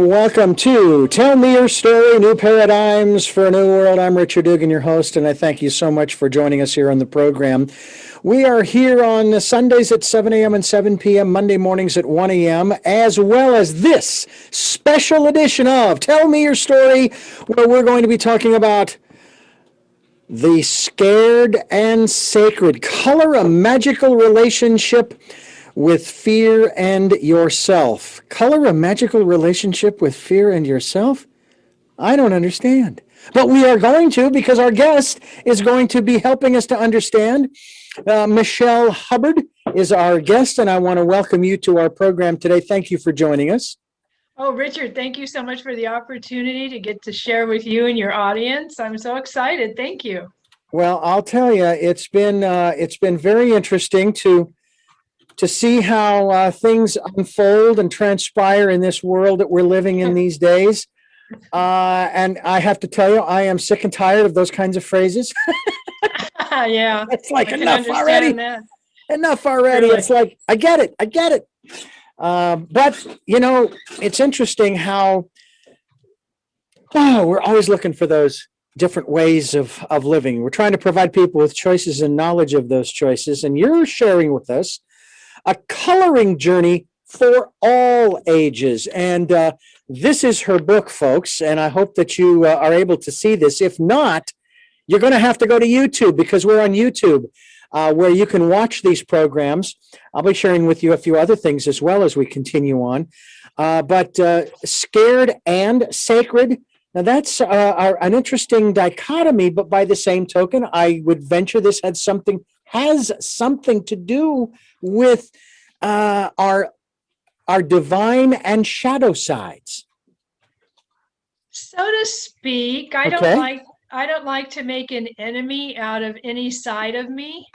Welcome to Tell Me Your Story, New Paradigms for a New World. I'm Richard Dugan, your host, and I thank you so much for joining us here on the program. We are here on Sundays at 7 a.m. and 7 p.m., Monday mornings at 1 a.m., as well as this special edition of Tell Me Your Story, where we're going to be talking about the scared and sacred. Color a magical relationship with fear and yourself. Color a magical relationship with fear and yourself? I don't understand. But we are going to, because our guest is going to be helping us to understand. Michelle Hubbard is our guest, and I want to welcome you to our program today. Thank you for joining us. Oh, Richard, thank you so much for the opportunity to get to share with you and your audience. I'm so excited. Thank you. Well, I'll tell you, it's been very interesting to see how things unfold and transpire in this world that we're living in these days. And I have to tell you, I am sick and tired of those kinds of phrases. Yeah. It's like, enough already. That. Enough already. Really? It's like, I get it. But, you know, it's interesting how we're always looking for those different ways of living. We're trying to provide people with choices and knowledge of those choices. And you're sharing with us a coloring journey for all ages. And this is her book, folks. And I hope that you are able to see this. If not, you're going to have to go to YouTube, because we're on YouTube, where you can watch these programs. I'll be sharing with you a few other things as well as we continue on. But Scared and Sacred. Now, that's an interesting dichotomy, but by the same token, I would venture this has something to do with our divine and shadow sides, so to speak. I don't like to make an enemy out of any side of me.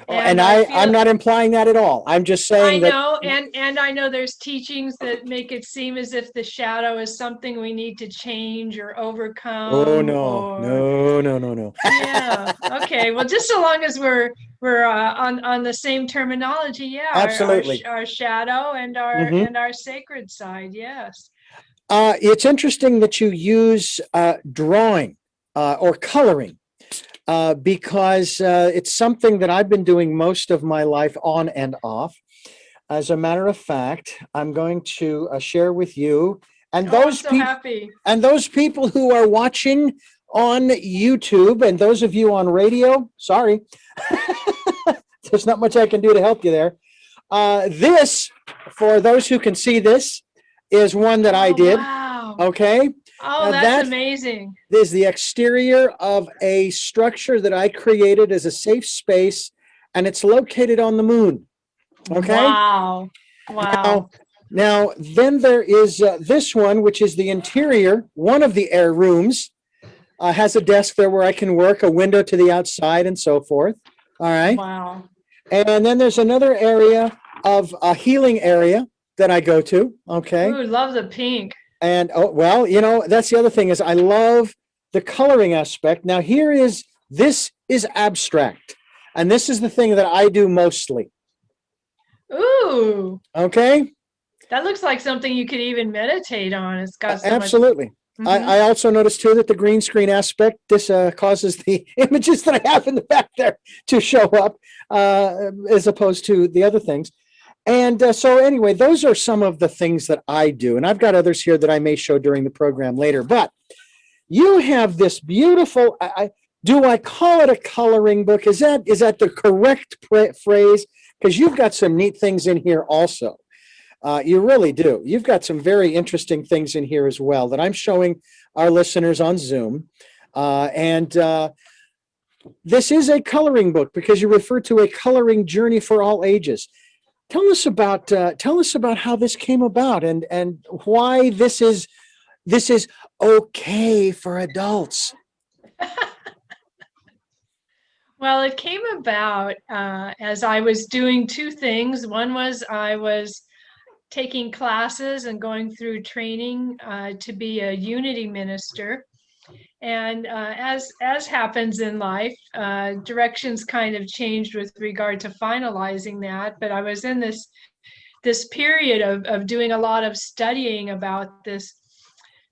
And I'm not implying that at all. I'm just saying I know, and I know there's teachings that make it seem as if the shadow is something we need to change or overcome. Oh, no. Yeah. Okay. Well, just so long as we're on the same terminology, yeah. Absolutely. Our shadow and our sacred side, yes. It's interesting that you use drawing or coloring. Because it's something that I've been doing most of my life on and off. As a matter of fact, I'm going to share with you and those people who are watching on YouTube, and those of you on radio, sorry, there's not much I can do to help you there. This, for those who can see this, is one that I did. Wow. Okay. Oh, that's amazing. This is the exterior of a structure that I created as a safe space, and it's located on the moon. Okay. Wow. Now then there is this one, which is the interior. One of the air rooms has a desk there where I can work, a window to the outside, and so forth. All right. Wow. And then there's another area of a healing area that I go to. Okay. Ooh, love the pink. And well, you know, that's the other thing is I love the coloring aspect. Now, this is abstract, and this is the thing that I do mostly. Ooh. Okay. That looks like something you could even meditate on. It's got so absolutely. Much... I also noticed too that the green screen aspect, this causes the images that I have in the back there to show up as opposed to the other things. And so anyway, those are some of the things that I do. And I've got others here that I may show during the program later. But you have this beautiful, do I call it a coloring book? Is that the correct phrase? Because you've got some neat things in here also. You really do. You've got some very interesting things in here as well that I'm showing our listeners on Zoom. This is a coloring book because you refer to a coloring journey for all ages. Tell us about how this came about and why this is okay for adults. Well, it came about as I was doing two things. One was I was taking classes and going through training to be a unity minister. And as happens in life, directions kind of changed with regard to finalizing that. But I was in this period of doing a lot of studying about this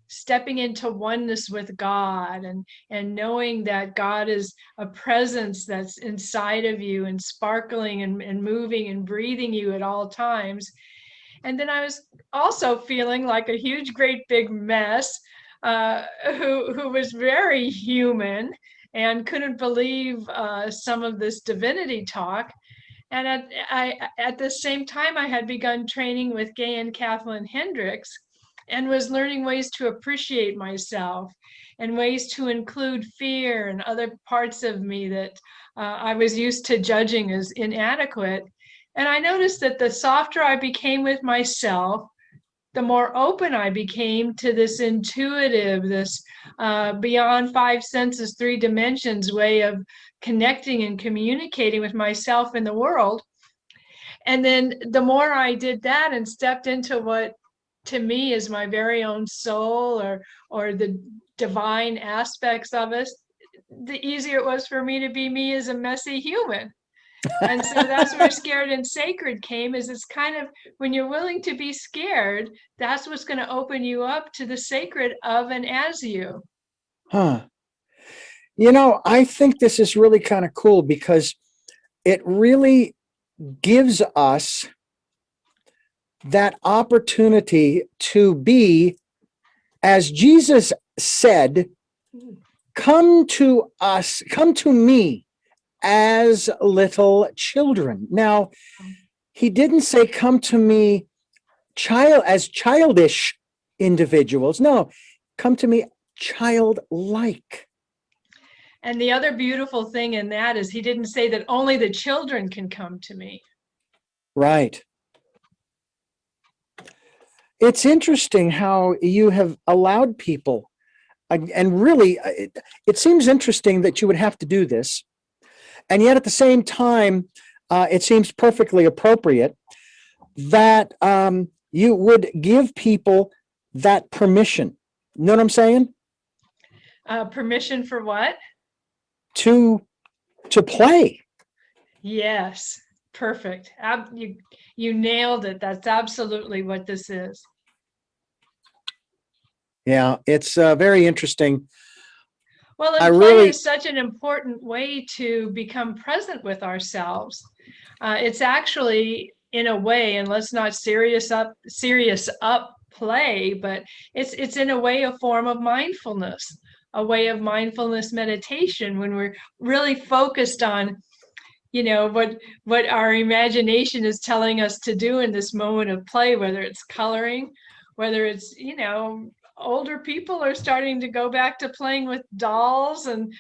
stepping into oneness with God, and knowing that God is a presence that's inside of you and sparkling and moving and breathing you at all times. And then I was also feeling like a huge, great big mess, who was very human and couldn't believe some of this divinity talk. And at the same time, I had begun training with Gay and Kathleen Hendricks and was learning ways to appreciate myself and ways to include fear and other parts of me that I was used to judging as inadequate. And I noticed that the softer I became with myself, the more open I became to this intuitive, this beyond five senses, three dimensions way of connecting and communicating with myself in the world. And then the more I did that and stepped into what to me is my very own soul, or the divine aspects of us, the easier it was for me to be me as a messy human. And so that's where Scared and Sacred came, is it's kind of, when you're willing to be scared, that's what's going to open you up to the sacred of and as you. Huh. You know, I think this is really kind of cool because it really gives us that opportunity to be, as Jesus said, come to us, come to me as little children. Now, he didn't say come to me as childish individuals. No, come to me childlike. And the other beautiful thing in that is he didn't say that only the children can come to me. Right. It's interesting how you have allowed people, and really, it seems interesting that you would have to do this. And yet at the same time, it seems perfectly appropriate that you would give people that permission. You know what I'm saying? Permission for what? To play. Yes, perfect. You nailed it. That's absolutely what this is. Yeah, it's very interesting. Well, and play is such an important way to become present with ourselves. It's actually, in a way, and let's not serious up play, but it's in a way a form of mindfulness, a way of mindfulness meditation, when we're really focused on, what our imagination is telling us to do in this moment of play, whether it's coloring, whether it's, older people are starting to go back to playing with dolls, and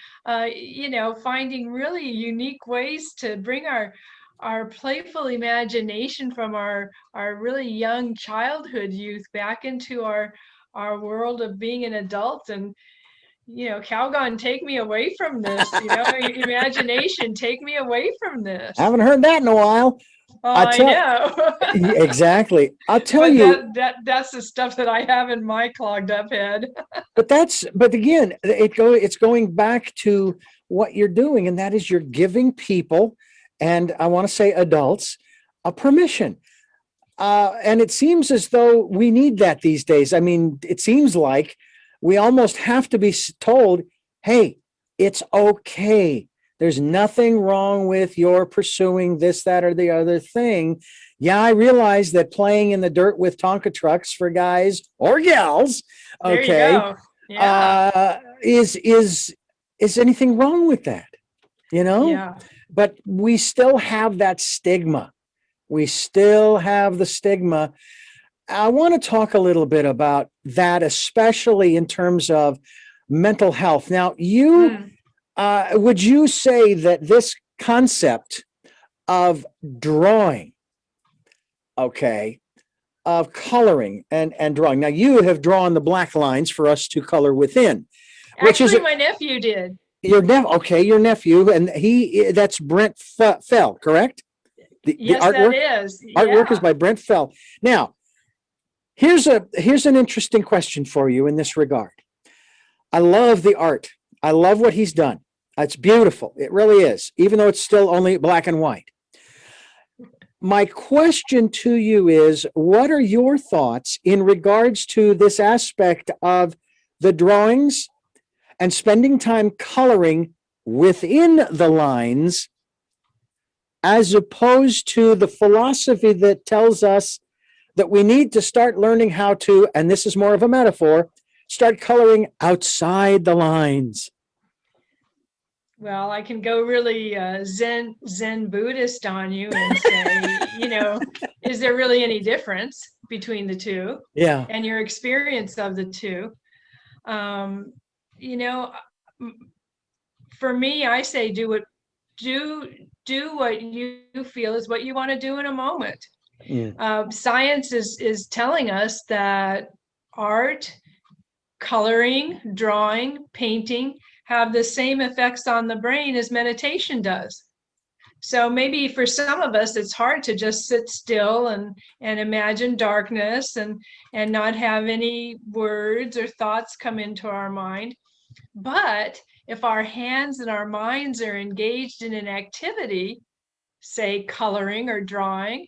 finding really unique ways to bring our playful imagination from our really young childhood youth back into our world of being an adult. And Calgon, take me away from this. Imagination, take me away from this. I haven't heard that in a while. I know. Exactly. I'll tell you. That's the stuff that I have in my clogged up head. But again, it's going back to what you're doing, and that is you're giving people, and I want to say adults, a permission. And it seems as though we need that these days. I mean, it seems like we almost have to be told, hey, it's okay. There's nothing wrong with your pursuing this, that, or the other thing. Yeah, I realize that playing in the dirt with Tonka trucks for guys or gals, okay, yeah. Is anything wrong with that? Yeah. But we still have that stigma. We still have the stigma. I want to talk a little bit about that, especially in terms of mental health. Now, would you say that this concept of drawing, okay, of coloring and drawing, now you have drawn the black lines for us to color within. Actually, my nephew did. Your nephew, and that's Brent Fell, correct? Yes, artwork, that is. Artwork is by Brent Fell. Now, here's an interesting question for you in this regard. I love the art. I love what he's done. It's beautiful. It really is, even though it's still only black and white. my question to you is, what are your thoughts in regards to this aspect of the drawings and spending time coloring within the lines, as opposed to the philosophy that tells us that we need to start learning how to, and this is more of a metaphor, start coloring outside the lines? Well, I can go really Zen Buddhist on you and say, is there really any difference between the two Yeah. and your experience of the two? You know, for me, I say do what you feel is what you want to do in a moment. Science is telling us that art, coloring, drawing, painting have the same effects on the brain as meditation does. So maybe for some of us, it's hard to just sit still and imagine darkness and not have any words or thoughts come into our mind. But if our hands and our minds are engaged in an activity, say coloring or drawing,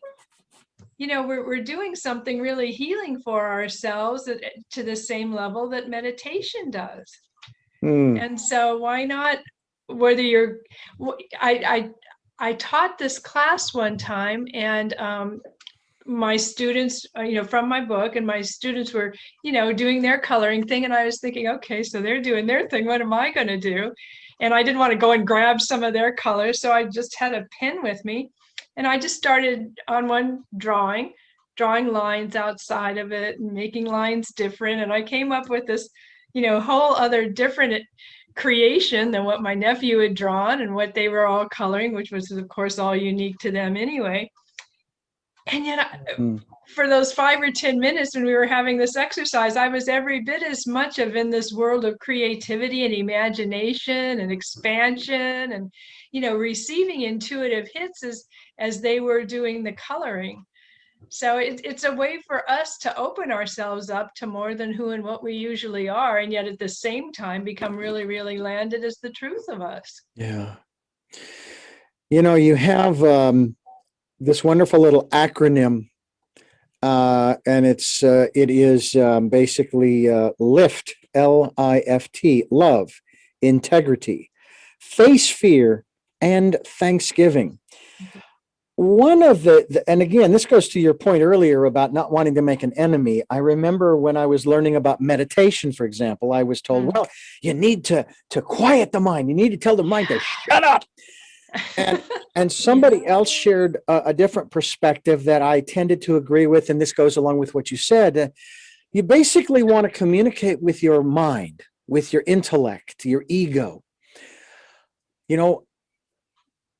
we're doing something really healing for ourselves to the same level that meditation does. And so why not, whether you're, I taught this class one time, and my students, from my book, and my students were, doing their coloring thing. And I was thinking, okay, so they're doing their thing. What am I going to do? And I didn't want to go and grab some of their colors. So I just had a pen with me. And I just started on one drawing lines outside of it and making lines different. And I came up with this, whole other different creation than what my nephew had drawn and what they were all coloring, which was, of course, all unique to them anyway. And yet, for those 5 or 10 minutes when we were having this exercise, I was every bit as much of in this world of creativity and imagination and expansion and, receiving intuitive hits as they were doing the coloring. So it's a way for us to open ourselves up to more than who and what we usually are, and yet at the same time become really, really landed as the truth of us. Yeah. You have this wonderful little acronym, and it is basically LIFT, LIFT, love, integrity, face fear, and thanksgiving. One of and again, this goes to your point earlier about not wanting to make an enemy. I remember when I was learning about meditation, for example, I was told, well, you need to quiet the mind. You need to tell the mind to shut up. And somebody else shared a different perspective that I tended to agree with. And this goes along with what you said. You basically want to communicate with your mind, with your intellect, your ego.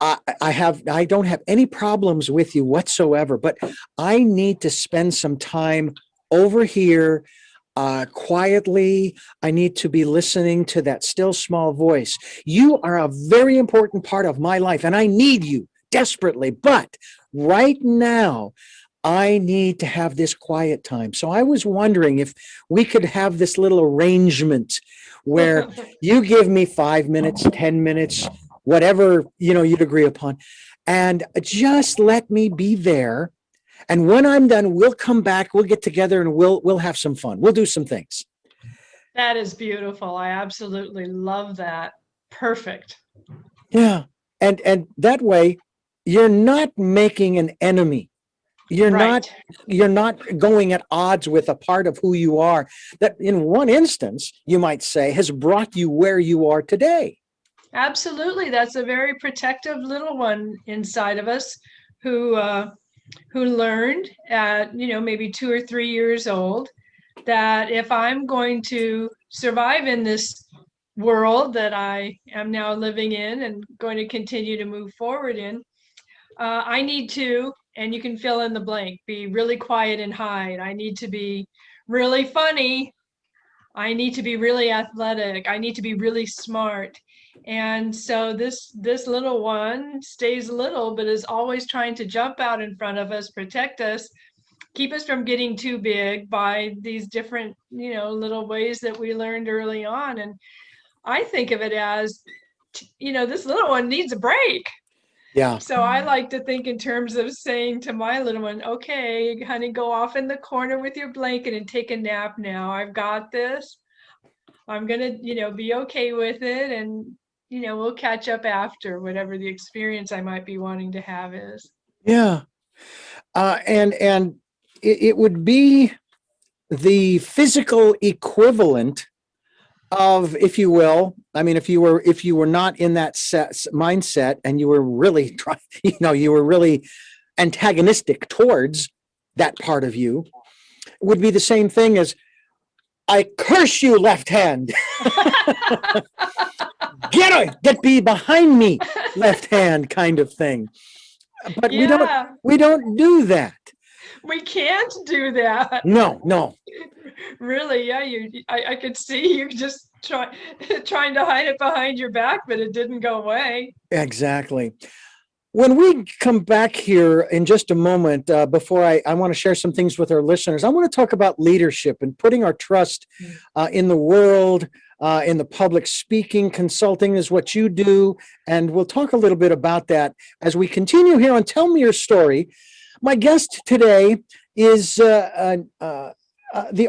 I don't have any problems with you whatsoever, but I need to spend some time over here quietly. I need to be listening to that still small voice. You are a very important part of my life, and I need you desperately. But right now, I need to have this quiet time. So I was wondering if we could have this little arrangement where you give me 5 minutes, 10 minutes, whatever you'd agree upon, and just let me be there. And when I'm done, we'll come back, we'll get together, and we'll have some fun. We'll do some things. That is beautiful. I absolutely love that. Perfect. Yeah. And that way you're not making an enemy. You're not going at odds with a part of who you are that in one instance, you might say, has brought you where you are today. Absolutely. That's a very protective little one inside of us who learned at, maybe 2 or 3 years old, that if I'm going to survive in this world that I am now living in and going to continue to move forward in, I need to, and you can fill in the blank, be really quiet and hide. I need to be really funny. I need to be really athletic. I need to be really smart. And so this little one stays little, but is always trying to jump out in front of us, protect us, keep us from getting too big by these different, little ways that we learned early on. And I think of it as, this little one needs a break. Yeah. So I like to think in terms of saying to my little one, okay, honey, go off in the corner with your blanket and take a nap now. I've got this. I'm gonna, be okay with it, and we'll catch up after whatever the experience I might be wanting to have is. Yeah. And it would be the physical equivalent of, if you will, I mean, if you were not in that mindset and you were really trying, you were really antagonistic towards that part of you, would be the same thing as, I curse you, left hand. Get be behind me, left hand, kind of thing. But Yeah, we don't do that. we can't do that. No, no. Really, yeah, I could see you just trying to hide it behind your back, but it didn't go away. Exactly. When we come back here in just a moment, before I want to share some things with our listeners, I want to talk about leadership and putting our trust in the world, in the public speaking. Consulting is what you do. And we'll talk a little bit about that as we continue here on Tell Me Your Story. My guest today is the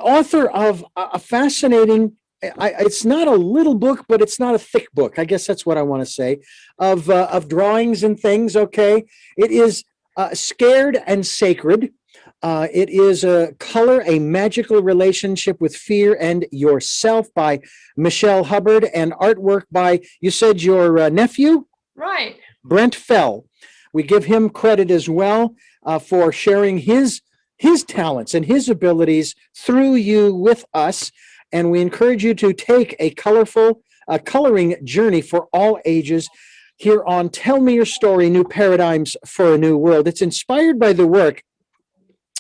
author of a fascinating, it's not a little book, but it's not a thick book. I guess that's what I want to say, of drawings and things. Okay. It is Scared and Sacred. It is Color a Magical Relationship with Fear and Yourself by Michelle Hubbard, and artwork by, you said, your nephew? Right. Brent Fell. We give him credit as well for sharing his talents and his abilities through you with us. And we encourage you to take a colorful coloring journey for all ages here on Tell Me Your Story, New Paradigms for a New World. It's inspired by the work,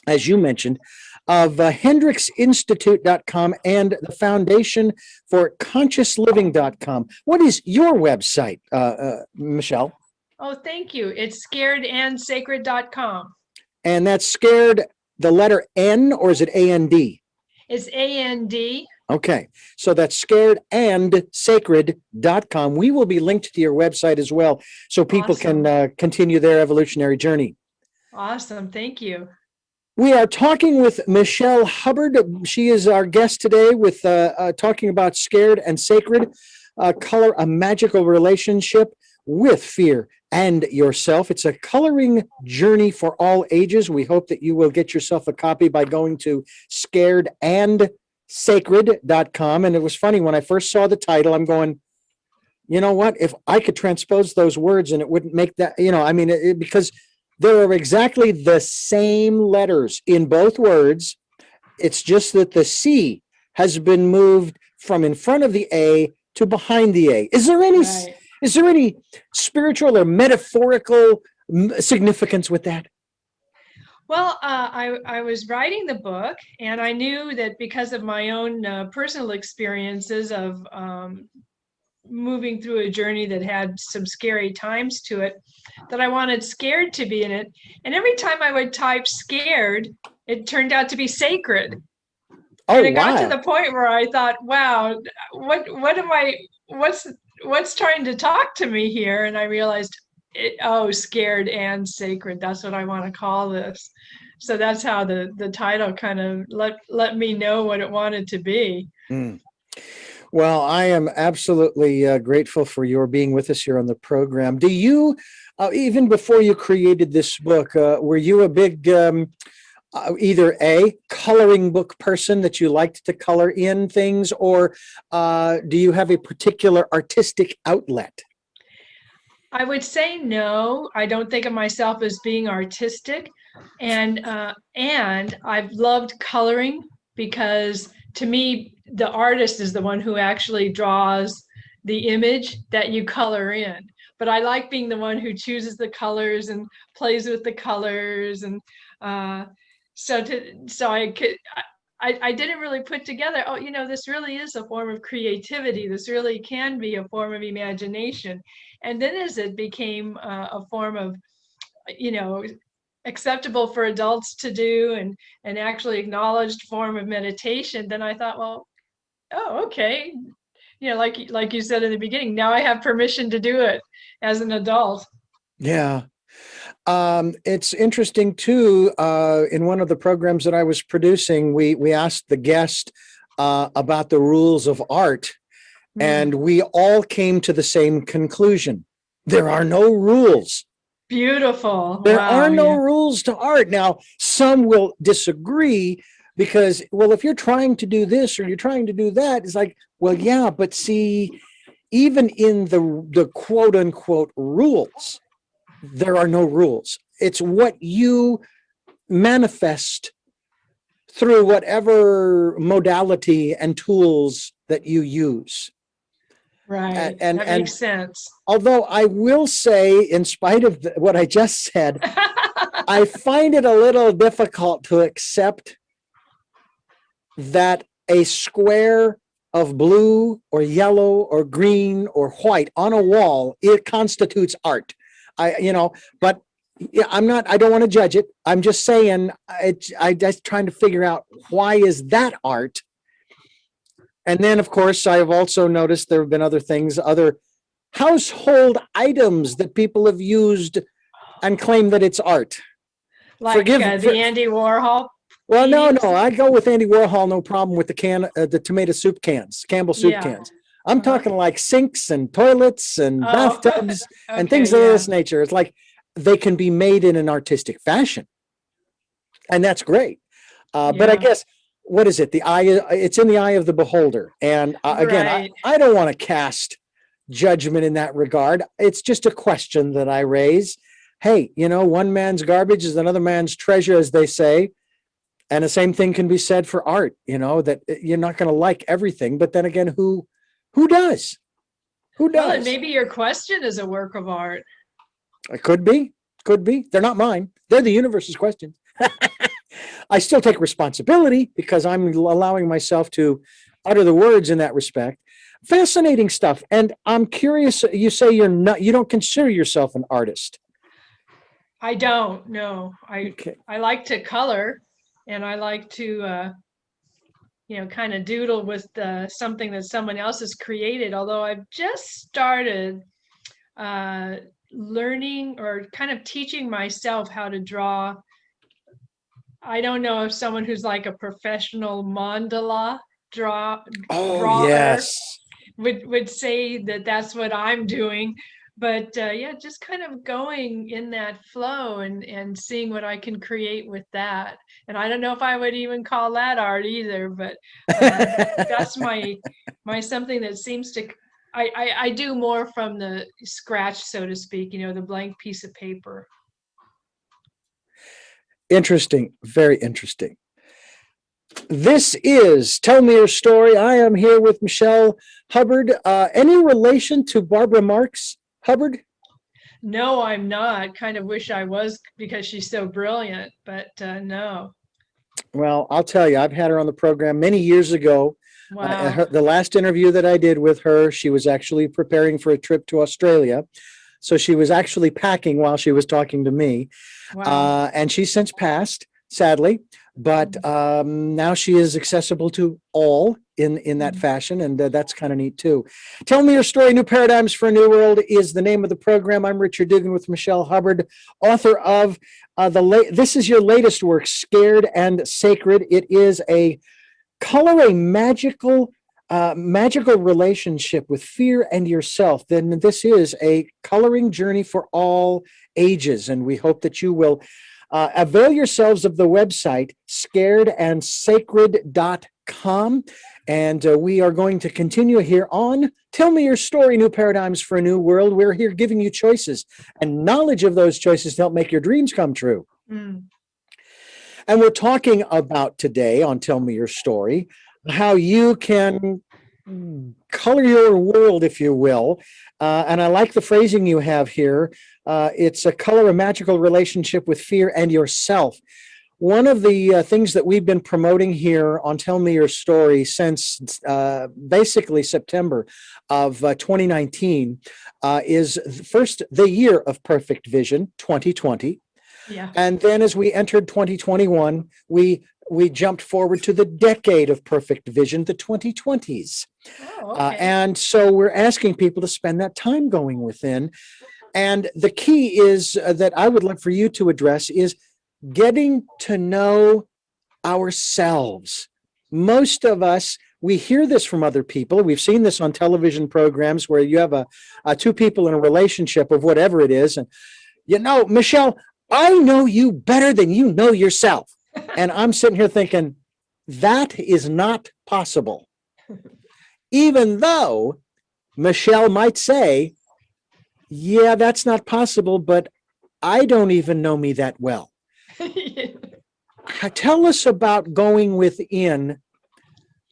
as you mentioned, of HendricksInstitute.com and the Foundation for ConsciousLiving.com. What is your website, Michelle? Oh, thank you. It's scaredNsacred.com. And that's scared, the letter N, or is it A-N-D? It's A-N-D. Okay, so that's scaredandsacred.com. We will be linked to your website as well, so people Awesome. can continue their evolutionary journey. Awesome. Thank you. We are talking with Michelle Hubbard. She is our guest today with talking about Scared and Sacred, Color a Magical Relationship with Fear and Yourself. It's a coloring journey for all ages. We hope that you will get yourself a copy by going to scaredandsacred.com. And it was funny, when I first saw the title, I'm going, you know what? If I could transpose those words and it wouldn't make that, because there are exactly the same letters in both words. It's just that the C has been moved from in front of the A to behind the A. Is there any Right. is there any spiritual or metaphorical significance with that? Well, I was writing the book, and I knew that because of my own personal experiences of moving through a journey that had some scary times to it, that I wanted scared to be in it. And every time I would type scared, it turned out to be sacred. Oh, And it got to wow. the point where I thought, wow, what's trying to talk to me here? And I realized, scared and sacred. That's what I want to call this. So that's how the title kind of let me know what it wanted to be. Mm. Well, I am absolutely grateful for your being with us here on the program. Do you, even before you created this book, were you a big either a coloring book person that you liked to color in things, or do you have a particular artistic outlet? I would say no. I don't think of myself as being artistic, and I've loved coloring because to me the artist is the one who actually draws the image that you color in. But I like being the one who chooses the colors and plays with the colors, and so I didn't really put together, this really is a form of creativity. This really can be a form of imagination. And then as it became a form of, acceptable for adults to do, and actually acknowledged form of meditation, then I thought, well, oh, okay. Like you said in the beginning, now I have permission to do it as an adult. Yeah. It's interesting too. In one of the programs that I was producing, we asked the guest about the rules of art, and we all came to the same conclusion. There are no rules. Beautiful. There Wow. are no Yeah. rules to art. Now, some will disagree because, well, if you're trying to do this or you're trying to do that, it's like, well, yeah, but see, even in the quote unquote rules, there are no rules. It's what you manifest through whatever modality and tools that you use. Right. And That makes sense. although I will say, in spite of what I just said, I find it a little difficult to accept that a square of blue or yellow or green or white on a wall, it constitutes art. But yeah, I don't want to judge it. I'm just saying, I just trying to figure out why is that art. And then, of course, I have also noticed there have been other things, other household items that people have used and claim that it's art. Like the Andy Warhol. Well, no, paintings. I go with Andy Warhol, no problem with the tomato soup cans, Campbell soup Yeah. cans. I'm talking like sinks and toilets and Oh, bathtubs and okay, things of yeah. this nature. It's like they can be made in an artistic fashion, and that's great. But I Yeah. guess, what is it? It's in the eye of the beholder. And again, Right. I don't want to cast judgment in that regard. It's just a question that I raise. Hey, one man's garbage is another man's treasure, as they say. And the same thing can be said for art, that you're not going to like everything. But then again, who does? Who Well, and does? maybe your question is a work of art. It could be. Could be. They're not mine. They're the universe's questions. I still take responsibility because I'm allowing myself to utter the words in that respect. Fascinating stuff. And I'm curious, you say you don't consider yourself an artist. I don't know. Okay. I like to color, and I like to kind of doodle with something that someone else has created. Although I've just started uh, learning or kind of teaching myself how to draw. I don't know if someone who's like a professional mandala Oh, drawer yes. would say that that's what I'm doing. But yeah, just kind of going in that flow and seeing what I can create with that. And I don't know if I would even call that art either, but that's my something that seems to I do more from the scratch, so to speak, the blank piece of paper. Interesting. Very interesting. This is Tell Me Your Story. I am here with Michelle Hubbard. Any relation to Barbara Marx Hubbard? No, I'm not. Kind of wish I was because she's so brilliant, but no. Well, I'll tell you, I've had her on the program many years ago. Wow. The last interview that I did with her, she was actually preparing for a trip to Australia. So she was actually packing while she was talking to me. Wow. And she's since passed, sadly. But now she is accessible to all in that fashion, and that's kind of neat too. Tell Me Your Story, New Paradigms for a New World is the name of the program. I'm Richard Dugan with Michelle Hubbard, author of this is your latest work, Scared and Sacred. It is a magical relationship with fear and yourself. Then this is a coloring journey for all ages, and we hope that you will avail yourselves of the website scaredNsacred.com. And we are going to continue here on Tell Me Your Story, New Paradigms for a New World. We're here giving you choices and knowledge of those choices to help make your dreams come true. Mm. And we're talking about today on Tell Me Your Story, how you can color your world, if you will. And I like the phrasing you have here. It's a color a magical relationship with fear and yourself. One of the things that we've been promoting here on Tell Me Your Story since basically September of 2019 is first the year of perfect vision, 2020. Yeah. And then as we entered 2021, we jumped forward to the decade of perfect vision, the 2020s. Oh, okay. And so we're asking people to spend that time going within. And the key is that I would like for you to address is getting to know ourselves. Most of us, we hear this from other people. We've seen this on television programs where you have two people in a relationship of whatever it is. And, Michelle, I know you better than you know yourself. And I'm sitting here thinking, that is not possible. Even though Michelle might say, yeah, that's not possible, but I don't even know me that well. Tell us about going within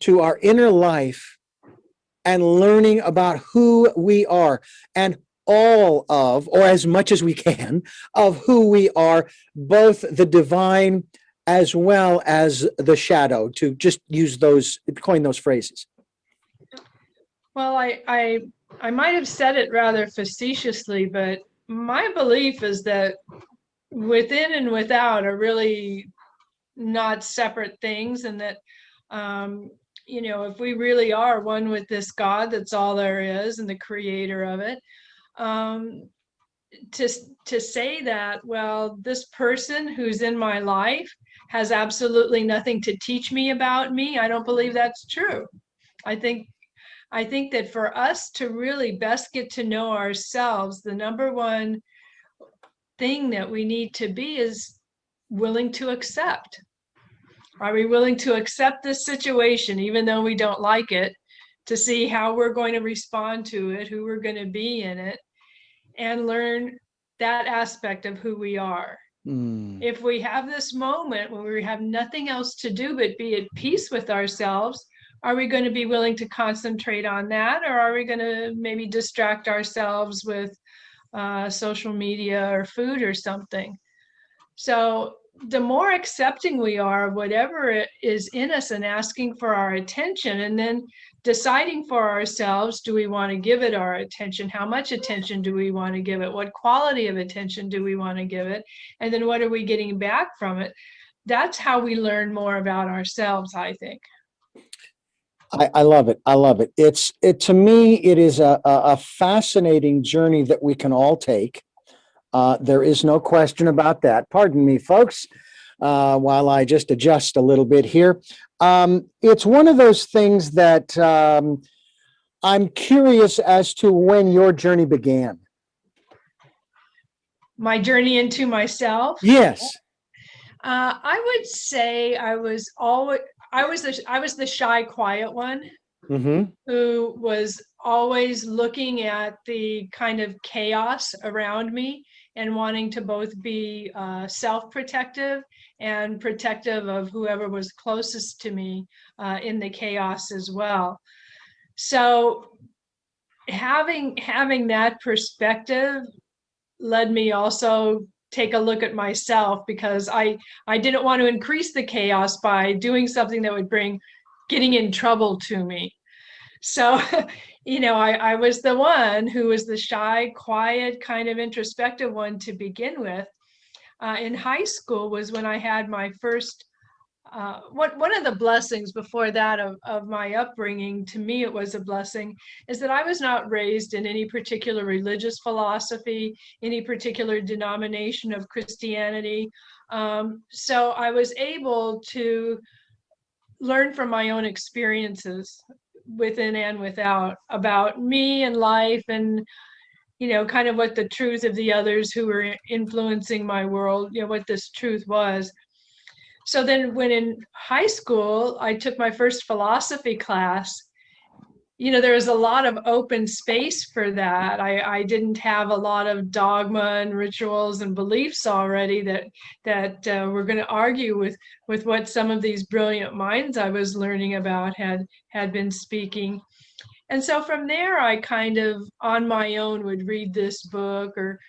to our inner life and learning about who we are and all of, or as much as we can, of who we are, both the divine as well as the shadow, to just coin those phrases. Well, I might have said it rather facetiously, but my belief is that within and without are really not separate things, and that if we really are one with this God that's all there is and the creator of it, to say that, well, this person who's in my life has absolutely nothing to teach me about me, I don't believe that's true. I think that for us to really best get to know ourselves, the number one thing that we need to be is willing to accept. Are we willing to accept this situation, even though we don't like it, to see how we're going to respond to it, who we're going to be in it, and learn that aspect of who we are? If we have this moment when we have nothing else to do but be at peace with ourselves, are we going to be willing to concentrate on that, or are we going to maybe distract ourselves with social media or food or something? So the more accepting we are of whatever it is in us and asking for our attention, and then deciding for ourselves, do we want to give it our attention? How much attention do we want to give it? What quality of attention do we want to give it? And then what are we getting back from it? That's how we learn more about ourselves, I think. I love it. I love it. To me, it is a fascinating journey that we can all take. There is no question about that. Pardon me, folks, while I just adjust a little bit here. It's one of those things that I'm curious as to when your journey began. My journey into myself? Yes. I would say I was the shy, quiet one, who was always looking at the kind of chaos around me and wanting to both be self-protective and protective of whoever was closest to me in the chaos as well. So having that perspective led me also take a look at myself, because I didn't want to increase the chaos by doing something that would bring getting in trouble to me. So, I was the one who was the shy, quiet, kind of introspective one to begin with. In high school was when I had my first, one of the blessings before that of my upbringing, to me it was a blessing, is that I was not raised in any particular religious philosophy, any particular denomination of Christianity. So I was able to learn from my own experiences within and without about me and life, and kind of what the truth of the others who were influencing my world, what this truth was. So then when in high school, I took my first philosophy class, there was a lot of open space for that. I didn't have a lot of dogma and rituals and beliefs already that were going to argue with what some of these brilliant minds I was learning about had been speaking. And so from there, I kind of on my own would read this book, or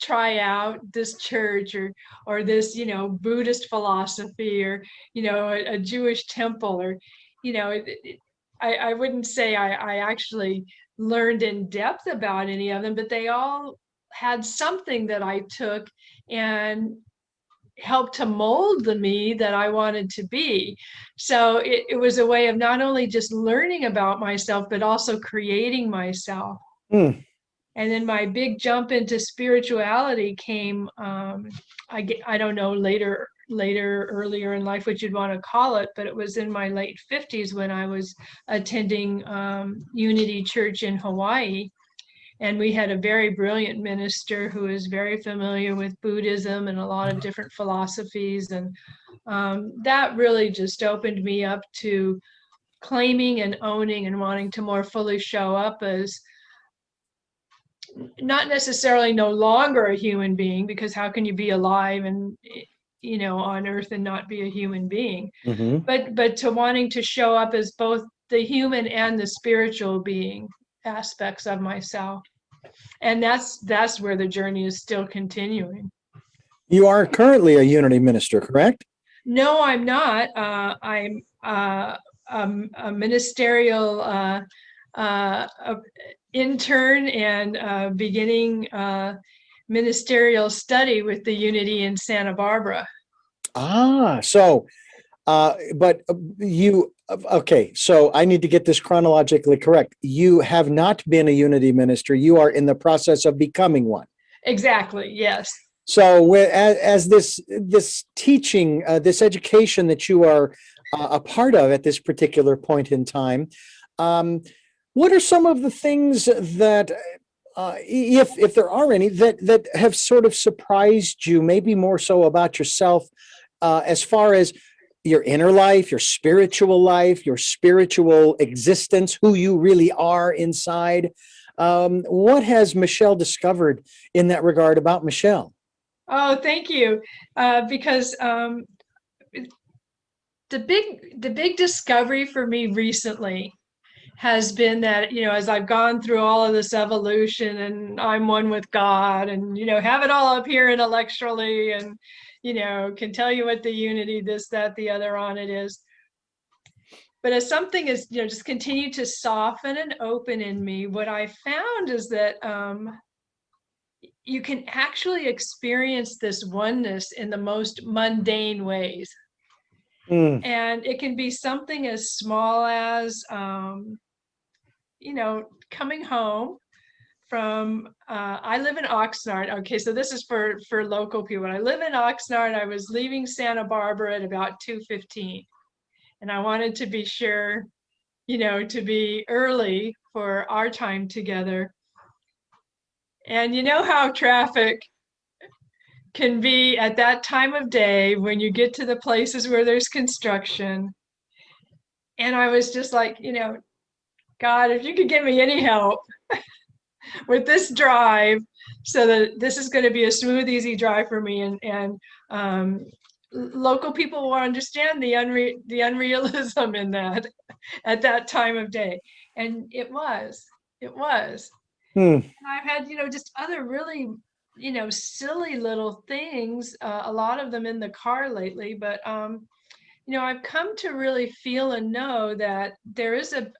try out this church, or this, Buddhist philosophy, or, a Jewish temple, or, I wouldn't say I actually learned in depth about any of them, but they all had something that I took and helped to mold the me that I wanted to be. So it was a way of not only just learning about myself, but also creating myself. And then my big jump into spirituality came, I don't know, earlier in life, what you'd want to call it, but it was in my late 50s when I was attending Unity Church in Hawaii. And we had a very brilliant minister who is very familiar with Buddhism and a lot of different philosophies. And that really just opened me up to claiming and owning and wanting to more fully show up as not necessarily no longer a human being, because how can you be alive and on earth and not be a human being? Mm-hmm. But to wanting to show up as both the human and the spiritual being aspects of myself. And that's where the journey is still continuing. You are currently a Unity minister, correct? No, I'm not. I'm a ministerial intern and beginning ministerial study with the Unity in Santa Barbara. So I need to get this chronologically correct. You have not been a Unity minister. You are in the process of becoming one. Exactly, yes. So as this teaching, this education that you are a part of at this particular point in time, what are some of the things that, if there are any, that have sort of surprised you, maybe more so about yourself, as far as your inner life, your spiritual existence, who you really are inside? What has Michelle discovered in that regard about Michelle? Oh, thank you. Because the big discovery for me recently has been that, as I've gone through all of this evolution and I'm one with God and, have it all up here intellectually and, can tell you what the unity, this, that, the other on it is. But as something is, just continue to soften and open in me, what I found is that you can actually experience this oneness in the most mundane ways. And it can be something as small as, coming home from, I live in Oxnard. Okay, so this is for local people. I live in Oxnard. I was leaving Santa Barbara at about 2:15. And I wanted to be sure, to be early for our time together. And you know how traffic can be at that time of day when you get to the places where there's construction. And I was just like, God, if you could give me any help with this drive so that this is going to be a smooth, easy drive for me. And local people will understand the unrealism in that at that time of day. And it was. And I've had, just other really, silly little things, a lot of them in the car lately, but, I've come to really feel and know that there is a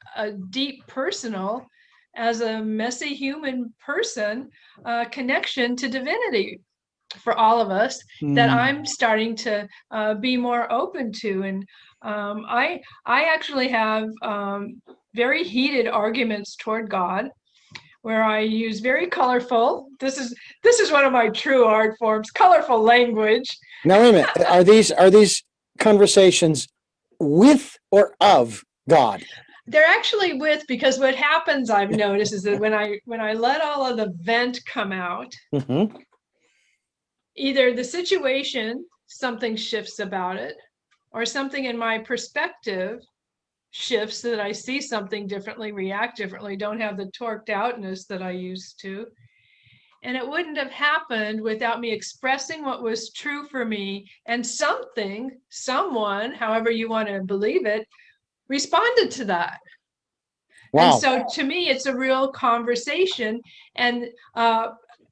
deep personal, as a messy human person, connection to divinity for all of us that I'm starting to be more open to. And I actually have very heated arguments toward God, where I use very colorful. This is one of my true art forms, colorful language. Now, wait a minute. Are these conversations with or of God? They're actually with, because what happens, I've noticed, is that when I let all of the vent come out, either the situation, something shifts about it, or something in my perspective shifts, so that I see something differently, react differently, don't have the torqued outness that I used to. And it wouldn't have happened without me expressing what was true for me, and someone, however you want to believe it, responded to that. Wow. And so to me, it's a real conversation. And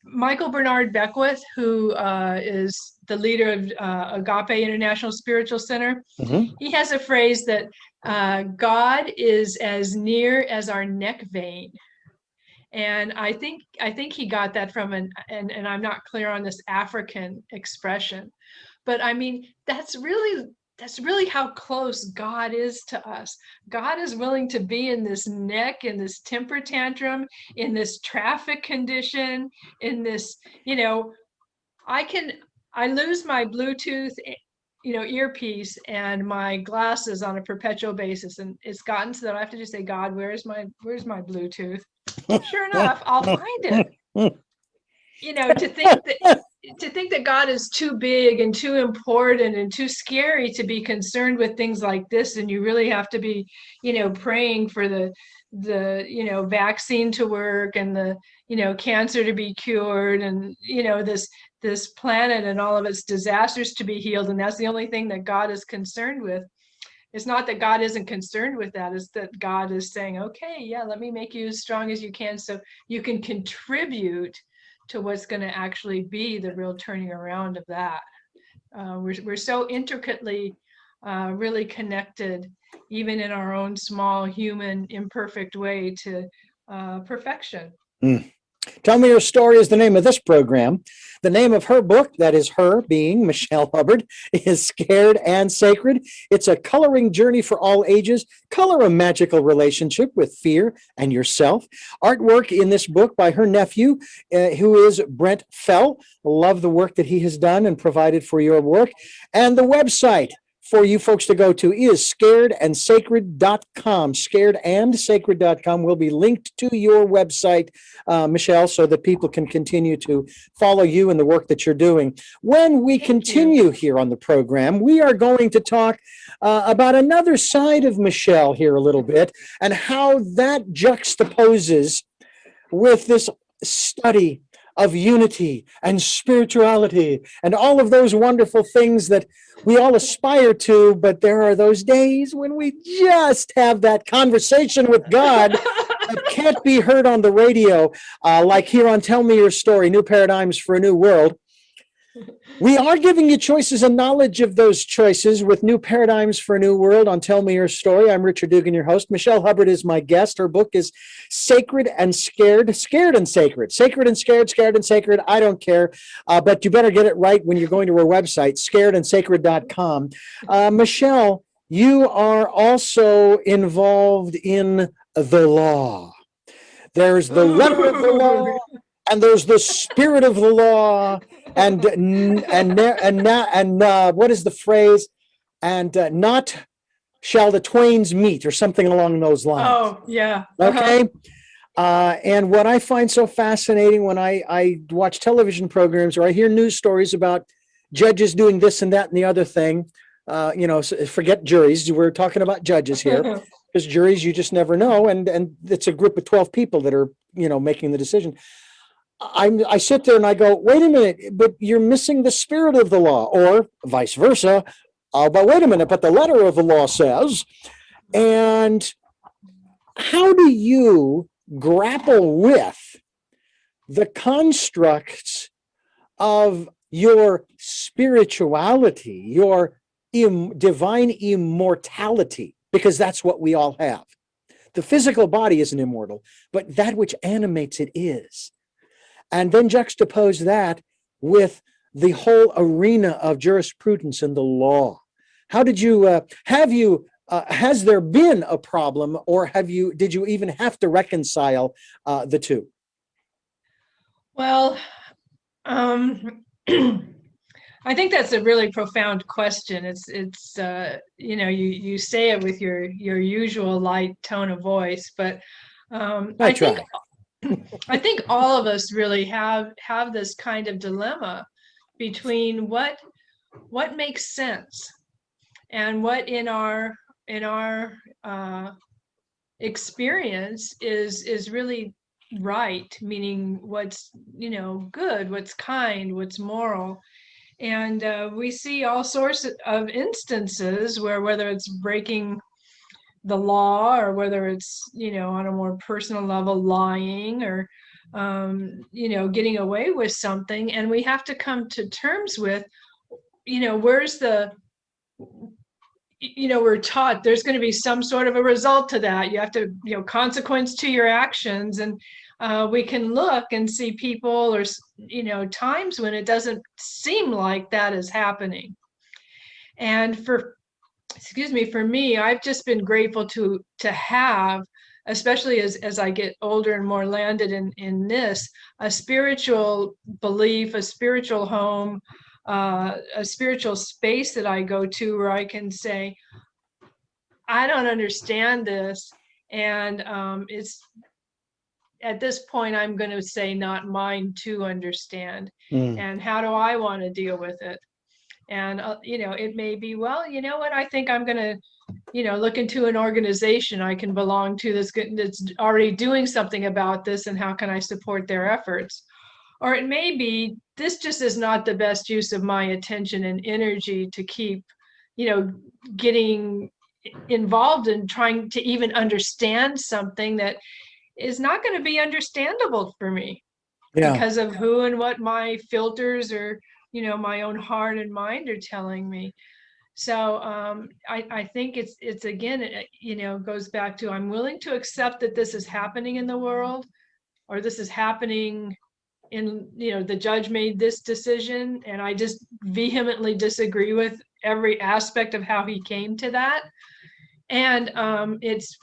Michael Bernard Beckwith, who is the leader of Agape International Spiritual Center, he has a phrase that God is as near as our neck vein. And I think he got that from and I'm not clear on this African expression, but I mean, that's really that's really how close God is to us. God is willing to be in this neck, in this temper tantrum, in this traffic condition, in this, I lose my Bluetooth, earpiece and my glasses on a perpetual basis. And it's gotten so that I have to just say, God, where's my Bluetooth? Sure enough, I'll find it. To think that God is too big and too important and too scary to be concerned with things like this, and you really have to be, praying for the vaccine to work and the cancer to be cured, and this planet and all of its disasters to be healed, and that's the only thing that God is concerned with. It's not that God isn't concerned with that, it's that God is saying, okay, yeah, let me make you as strong as you can so you can contribute to what's going to actually be the real turning around of that. We're so intricately really connected, even in our own small, human, imperfect way, to perfection. Tell Me Your Story is the name of this program. The name of her book, that is her being Michelle Hubbard, is Scared and Sacred. It's a coloring journey for all ages. Color a magical relationship with fear and yourself. Artwork in this book by her nephew, who is Brent Fell. Love the work that he has done and provided for your work. And the website for you folks to go to is scaredNsacred.com. Scaredandsacred.com will be linked to your website, Michelle, so that people can continue to follow you and the work that you're doing. When we continue here on the program, we are going to talk about another side of Michelle here a little bit, and how that juxtaposes with this study of unity and spirituality and all of those wonderful things that we all aspire to, but there are those days when we just have that conversation with God that can't be heard on the radio, like here on Tell Me Your Story, New Paradigms for a New World. We are giving you choices and knowledge of those choices with New Paradigms for a New World on Tell Me Your Story. I'm Richard Dugan, your host. Michelle Hubbard is my guest. Her book is Sacred and Scared, Scared and Sacred. Sacred and Scared, Scared and Sacred. I don't care, but you better get it right when you're going to her website, scaredandsacred.com. Michelle, you are also involved in the law. There's the letter of the law, and there's the spirit of the law, and what is the phrase? And not shall the twains meet, or something along those lines. Oh, yeah. Okay. And what I find so fascinating when I watch television programs or I hear news stories about judges doing this and that and the other thing, forget juries. We're talking about judges here, because juries, you just never know. And it's a group of 12 people that are, making the decision. I sit there and I go, wait a minute, but you're missing the spirit of the law, or vice versa. But wait a minute, but the letter of the law says. And how do you grapple with the constructs of your spirituality, your divine immortality? Because that's what we all have. The physical body isn't immortal, but that which animates it is. And then juxtapose that with the whole arena of jurisprudence and the law. How did you, has there been a problem, or did you even have to reconcile the two? Well, I think that's a really profound question. It's you say it with your usual light tone of voice, but I think all of us really have this kind of dilemma between what makes sense and what in our experience is really right, meaning what's good, what's kind, what's moral. And we see all sorts of instances where, whether it's breaking the law, or whether it's on a more personal level, lying, or getting away with something, and we have to come to terms with where's the we're taught there's going to be some sort of a result to that. You have to consequence to your actions, and we can look and see people, or times when it doesn't seem like that is happening. And for excuse me, for me, I've just been grateful to have, especially as I get older and more landed in this, a spiritual belief, a spiritual home, a spiritual space that I go to where I can say, I don't understand this. And it's at this point, I'm going to say not mine to understand. Mm. And how do I want to deal with it? And, it may be, well, you know what, I think I'm going to, look into an organization I can belong to that's already doing something about this, and how can I support their efforts? Or it may be, this just is not the best use of my attention and energy to keep, getting involved in trying to even understand something that is not going to be understandable for me Yeah. because of who and what my filters or, my own heart and mind are telling me. So I think it's again, goes back to, I'm willing to accept that this is happening in the world, or this is happening in, the judge made this decision, and I just vehemently disagree with every aspect of how he came to that. And it's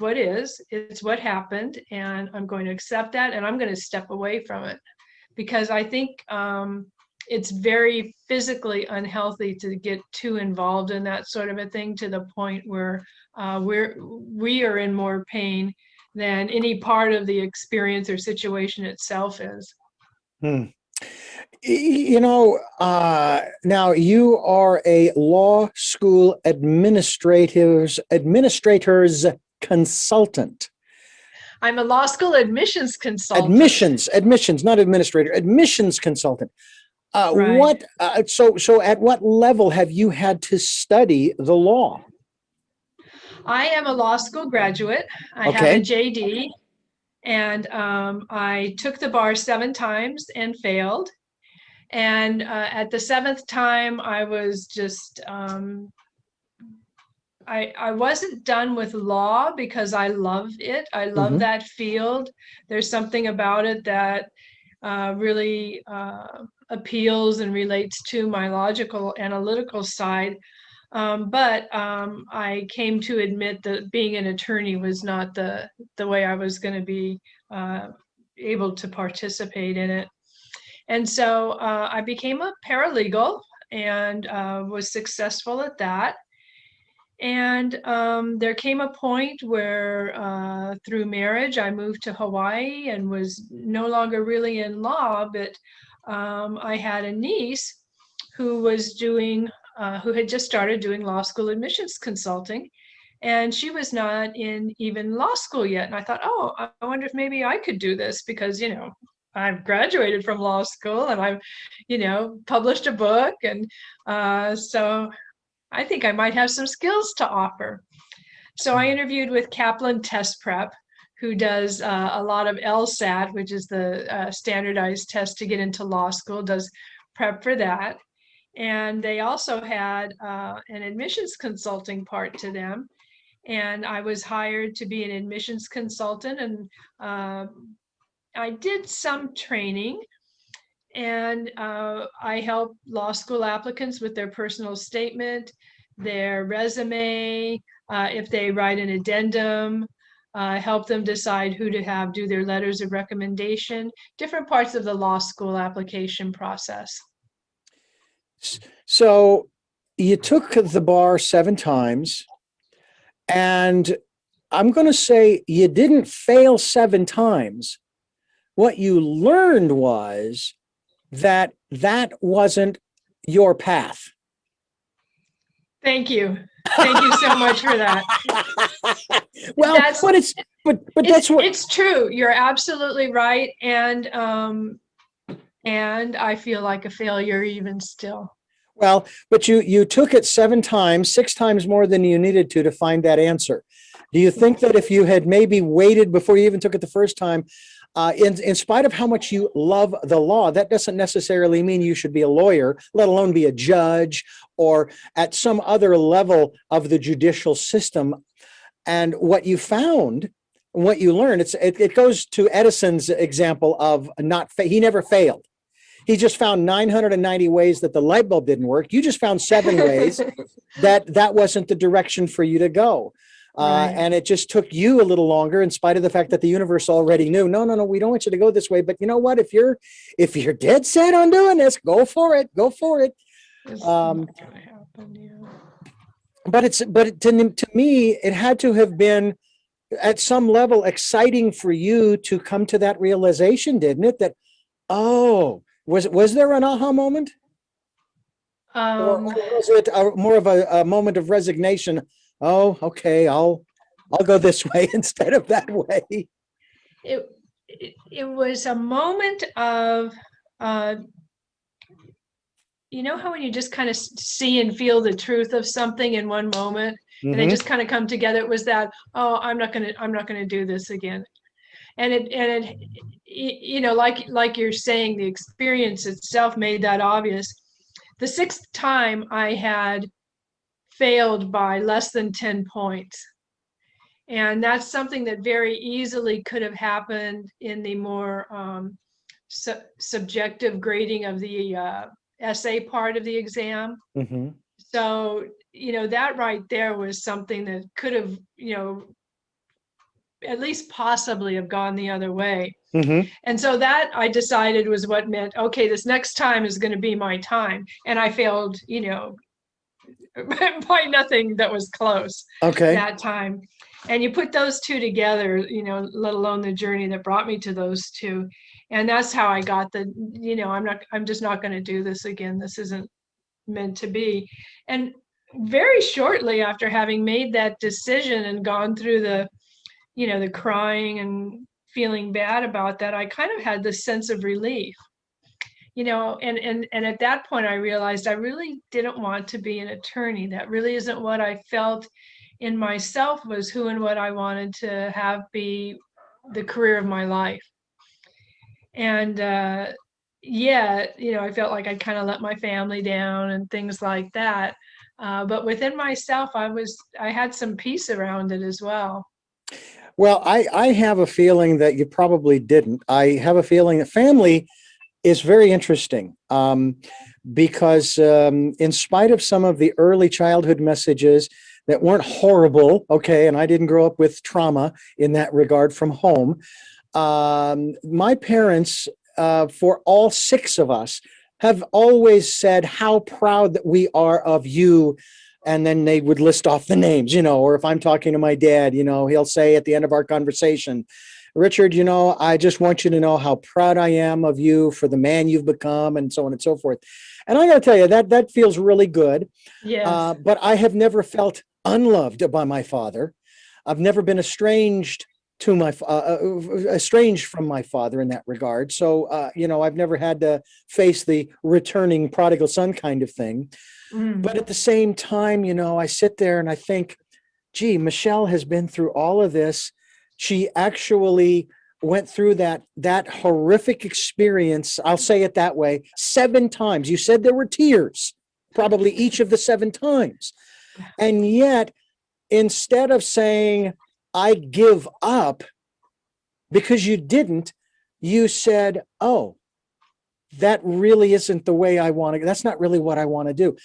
it's what happened, and I'm going to accept that, and I'm going to step away from it, because I think it's very physically unhealthy to get too involved in that sort of a thing, to the point where we are in more pain than any part of the experience or situation itself is. Hmm. Now you are a law school administrator's consultant. I'm a law school admissions consultant. Admissions, not administrator, admissions consultant. Right. So at what level have you had to study the law? I am a law school graduate. I have a Okay. JD, and I took the bar 7 times and failed. And at the 7th time, I was just, I wasn't done with law because I love it. I love Mm-hmm. that field. There's something about it that really appeals and relates to my logical, analytical side. But I came to admit that being an attorney was not the way I was going to be able to participate in it. And so I became a paralegal, and was successful at that. And there came a point where, through marriage, I moved to Hawaii and was no longer really in law, but I had a niece who was who had just started doing law school admissions consulting. And she was not in even law school yet. And I thought, oh, I wonder if maybe I could do this, because, I've graduated from law school, and I've, published a book. And so I think I might have some skills to offer. So I interviewed with Kaplan Test Prep, who does a lot of LSAT, which is the standardized test to get into law school, does prep for that. And they also had an admissions consulting part to them. And I was hired to be an admissions consultant, and I did some training. And I help law school applicants with their personal statement, their resume, if they write an addendum, help them decide who to have do their letters of recommendation, different parts of the law school application process. So you took the bar 7 times, and I'm going to say you didn't fail 7 times. What you learned was that wasn't your path. Thank you. Thank you so much for that. Well, It's true. You're absolutely right. And I feel like a failure even still. Well, but you took it 7 times, 6 times more than you needed to find that answer. Do you think that if you had maybe waited before you even took it the first time, in spite of how much you love the law, that doesn't necessarily mean you should be a lawyer, let alone be a judge or at some other level of the judicial system. And what you found, what you learned, it goes to Edison's example of he never failed. he just found 990 ways that the light bulb didn't work. You just found 7 ways that wasn't the direction for you to go. Right. And it just took you a little longer, in spite of the fact that the universe already knew, no, we don't want you to go this way. But you know what? If you're dead set on doing this, go for it. It's not gonna happen, yeah. But to me, it had to have been at some level exciting for you to come to that realization, didn't it? That, oh, was there an aha moment? Or was it more of a moment of resignation? Oh, okay, I'll go this way instead of that way. It was a moment of, you know how when you just kind of see and feel the truth of something in one moment, and they just kind of come together. It was that, oh, I'm not gonna do this again. And it you know, like you're saying, the experience itself made that obvious. The 6th time I had failed by less than 10 points. And that's something that very easily could have happened in the more subjective grading of the essay part of the exam. Mm-hmm. So, you know, that right there was something that could have, you know, at least possibly have gone the other way. Mm-hmm. And so that, I decided, was what meant, okay, this next time is going to be my time. And I failed, you know, by nothing that was close that time. And you put those two together, you know, let alone the journey that brought me to those two. And that's how I got the, you know, I'm just not going to do this again. This isn't meant to be. And very shortly after having made that decision and gone through the, you know, the crying and feeling bad about that, I kind of had this sense of relief, you know, and at that point I realized I really didn't want to be an attorney. That really isn't what I felt in myself was who and what I wanted to have be the career of my life. And yeah, you know, I felt like I'd kind of let my family down and things like that. But within myself, I had some peace around it as well. Well, I have a feeling that you probably didn't. I have a feeling that family is very interesting, because in spite of some of the early childhood messages that weren't horrible, okay, and I didn't grow up with trauma in that regard from home, my parents, for all 6 of us, have always said how proud that we are of you. And then they would list off the names, you know, or if I'm talking to my dad, you know, he'll say at the end of our conversation, Richard, you know, I just want you to know how proud I am of you for the man you've become, and so on and so forth. And I got to tell you, that feels really good. Yes. But I have never felt unloved by my father. I've never been estranged to my estranged from my father in that regard. So, you know, I've never had to face the returning prodigal son kind of thing. But at the same time, you know, I sit there and I think, gee, Michelle has been through all of this. She actually went through that horrific experience. I'll say it that way, 7 times. You said there were tears, probably each of the 7 times. And yet, instead of saying, I give up, because you didn't, you said, oh, that really isn't the way I want to, that's not really what I want to do.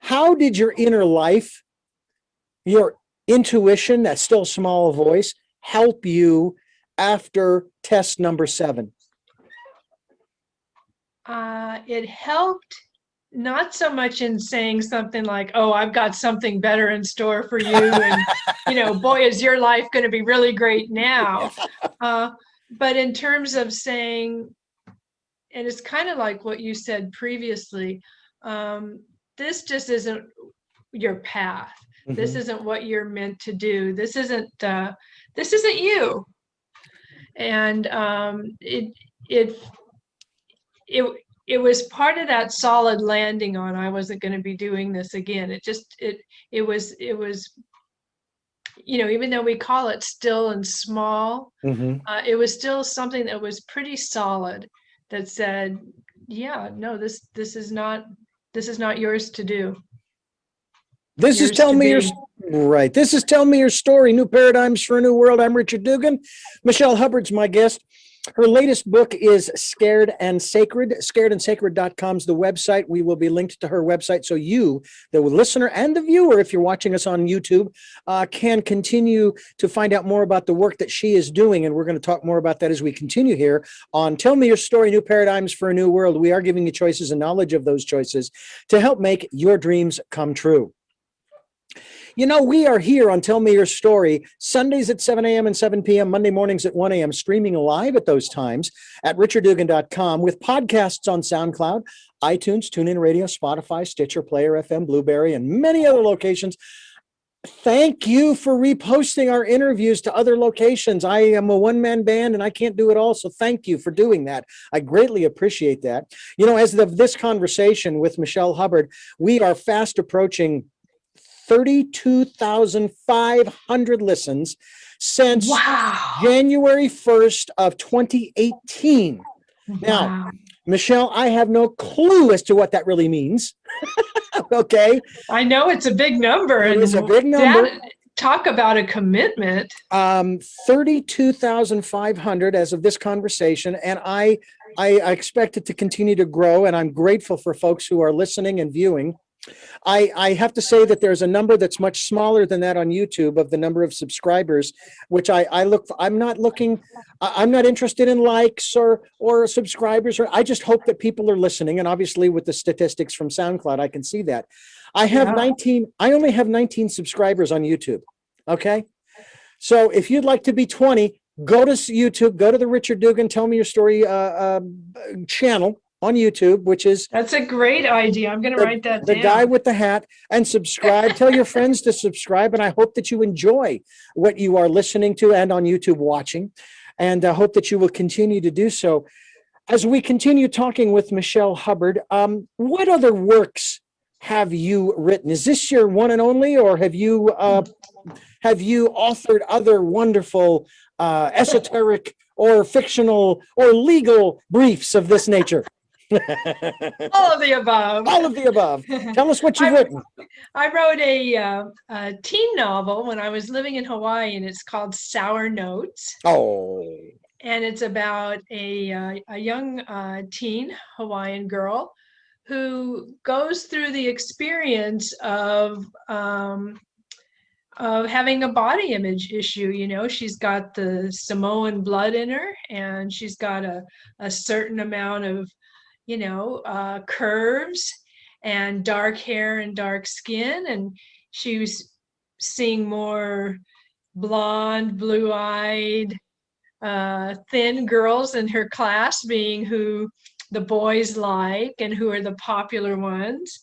How did your inner life, your intuition, that still small voice, help you after test number 7? It helped not so much in saying something like, oh, I've got something better in store for you. And, you know, boy, is your life going to be really great now. But in terms of saying, and it's kind of like what you said previously, this just isn't your path. This isn't what you're meant to do. This isn't you. And it was part of that solid landing on I wasn't going to be doing this again. It was, you know, even though we call it still and small, it was still something that was pretty solid that said, yeah, no, this is not yours to do. This is Tell Me Your Right. This is Tell Me Your Story, New Paradigms for a New World. I'm Richard Dugan. Michelle Hubbard's my guest. Her latest book is Scared and Sacred. Scaredandsacred.com is the website. We will be linked to her website so you, the listener and the viewer, if you're watching us on YouTube, can continue to find out more about the work that she is doing. And we're going to talk more about that as we continue here on Tell Me Your Story, New Paradigms for a New World. We are giving you choices and knowledge of those choices to help make your dreams come true. You know, we are here on Tell Me Your Story, Sundays at 7 a.m. and 7 p.m., Monday mornings at 1 a.m., streaming live at those times at richarddugan.com with podcasts on SoundCloud, iTunes, TuneIn Radio, Spotify, Stitcher, Player FM, Blueberry, and many other locations. Thank you for reposting our interviews to other locations. I am a one-man band and I can't do it all, so thank you for doing that. I greatly appreciate that. You know, as of this conversation with Michelle Hubbard, we are fast approaching 32,500 listens since January 1st of 2018. Now, Michelle, I have no clue as to what that really means. Okay. I know it's a big number. It is a big number. Talk about a commitment. 32,500 as of this conversation. And I expect it to continue to grow. And I'm grateful for folks who are listening and viewing. I have to say that there's a number that's much smaller than that on YouTube of the number of subscribers, which I'm not interested in likes or subscribers, or I just hope that people are listening. And obviously with the statistics from SoundCloud, I can see that. I only have 19 subscribers on YouTube. Okay. So if you'd like to be 20, go to YouTube, go to the Richard Dugan Tell Me Your Story channel on YouTube, that's a great idea. I'm going to write that down. The guy with the hat, and subscribe. Tell your friends to subscribe. And I hope that you enjoy what you are listening to and on YouTube watching. And I hope that you will continue to do so. As we continue talking with Michelle Hubbard, what other works have you written? Is this your one and only, or have you authored other wonderful esoteric or fictional or legal briefs of this nature? All of the above. All of the above. Tell us what you've written. I wrote a teen novel when I was living in Hawaii, and it's called Sour Notes. Oh. And it's about a young teen Hawaiian girl who goes through the experience of having a body image issue. You know, she's got the Samoan blood in her, and she's got a certain amount of curves and dark hair and dark skin. And she was seeing more blonde, blue-eyed, thin girls in her class being who the boys like and who are the popular ones.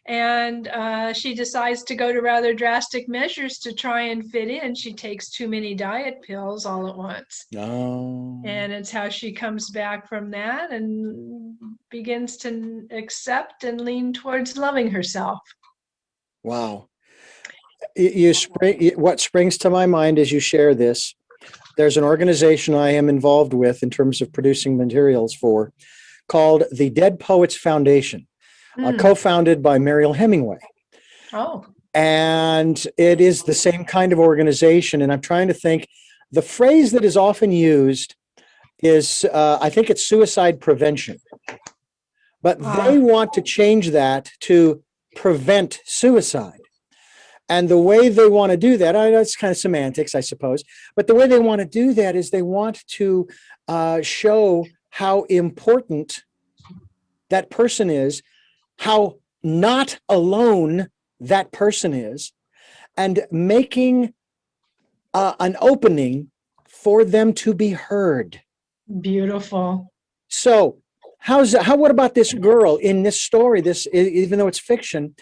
And she decides to go to rather drastic measures to try and fit in. She takes too many diet pills all at once. Oh. And it's how she comes back from that and begins to accept and lean towards loving herself. Wow. What springs to my mind as you share this, there's an organization I am involved with in terms of producing materials for, called the Dead Poets Foundation. Co-founded by Mariel Hemingway. Oh. And it is the same kind of organization. And I'm trying to think, the phrase that is often used is, I think it's suicide prevention. But they want to change that to prevent suicide. And the way they want to do that, that's kind of semantics, I suppose. But the way they want to do that is they want to show how important that person is, how not alone that person is, and making an opening for them to be heard. Beautiful. So what about this girl in this story, even though it's fiction,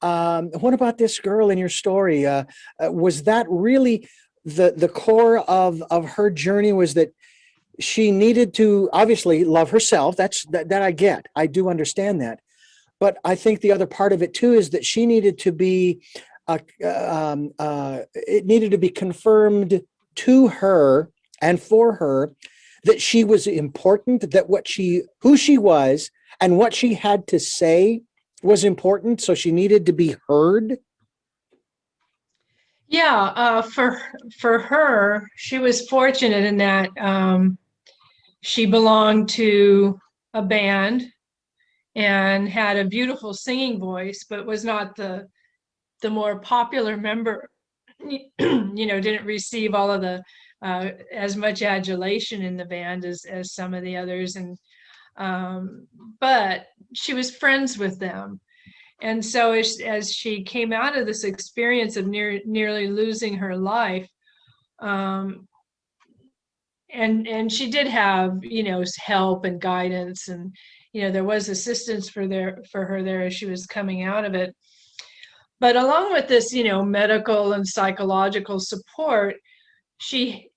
what about this girl in your story? Was that really the core of her journey, was that she needed to obviously love herself? That I get. I do understand that. But I think the other part of it too is that she needed to be, it needed to be confirmed to her and for her that she was important, that who she was and what she had to say was important. So she needed to be heard. Yeah, for her, she was fortunate in that she belonged to a band and had a beautiful singing voice, but was not the more popular member. Didn't receive all of the as much adulation in the band as some of the others, and but she was friends with them. And so as she came out of this experience of nearly losing her life, and she did have help and guidance, and there was assistance for her there as she was coming out of it. But along with this medical and psychological support, she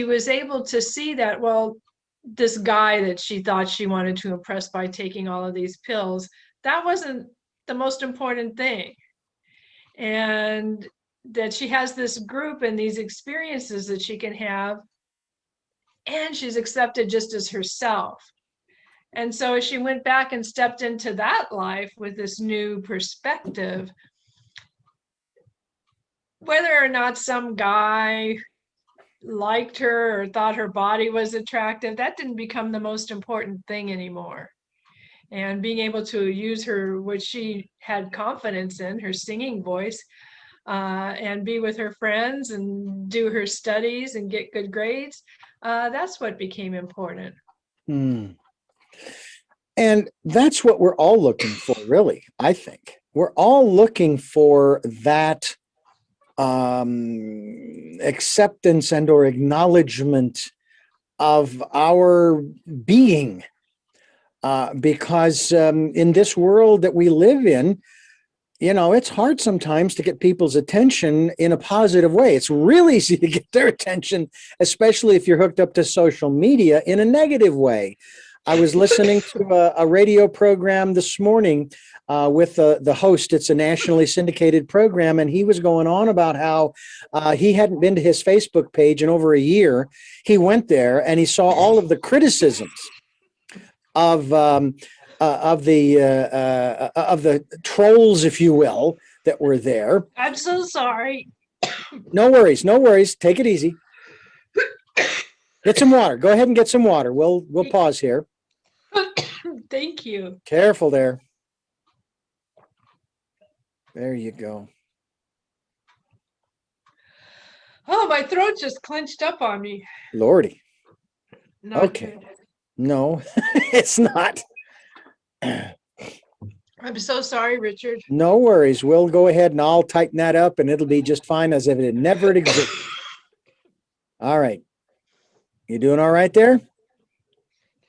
was able to see that, well, this guy that she thought she wanted to impress by taking all of these pills, that wasn't the most important thing. And that she has this group and these experiences that she can have, and she's accepted just as herself. And so as she went back and stepped into that life with this new perspective, whether or not some guy liked her or thought her body was attractive, that didn't become the most important thing anymore. And being able to use what she had confidence in, her singing voice, and be with her friends and do her studies and get good grades, that's what became important. And that's what we're all looking for, really. I think we're all looking for that acceptance and or acknowledgement of our being, because in this world that we live in, it's hard sometimes to get people's attention in a positive way. It's real easy to get their attention, especially if you're hooked up to social media, in a negative way. I was listening to a radio program this morning with the host. It's a nationally syndicated program, and he was going on about how he hadn't been to his Facebook page in over a year. He went there and he saw all of the criticisms of the trolls, if you will, that were there. I'm so sorry. No worries, no worries. Take it easy. Get some water. Go ahead and get some water. We'll pause here. Thank you. Careful there. There you go. Oh, my throat just clenched up on me. Lordy. Not okay. Good. No, it's not. I'm so sorry, Richard. No worries. We'll go ahead and I'll tighten that up and it'll be just fine as if it never existed. All right. You doing all right there?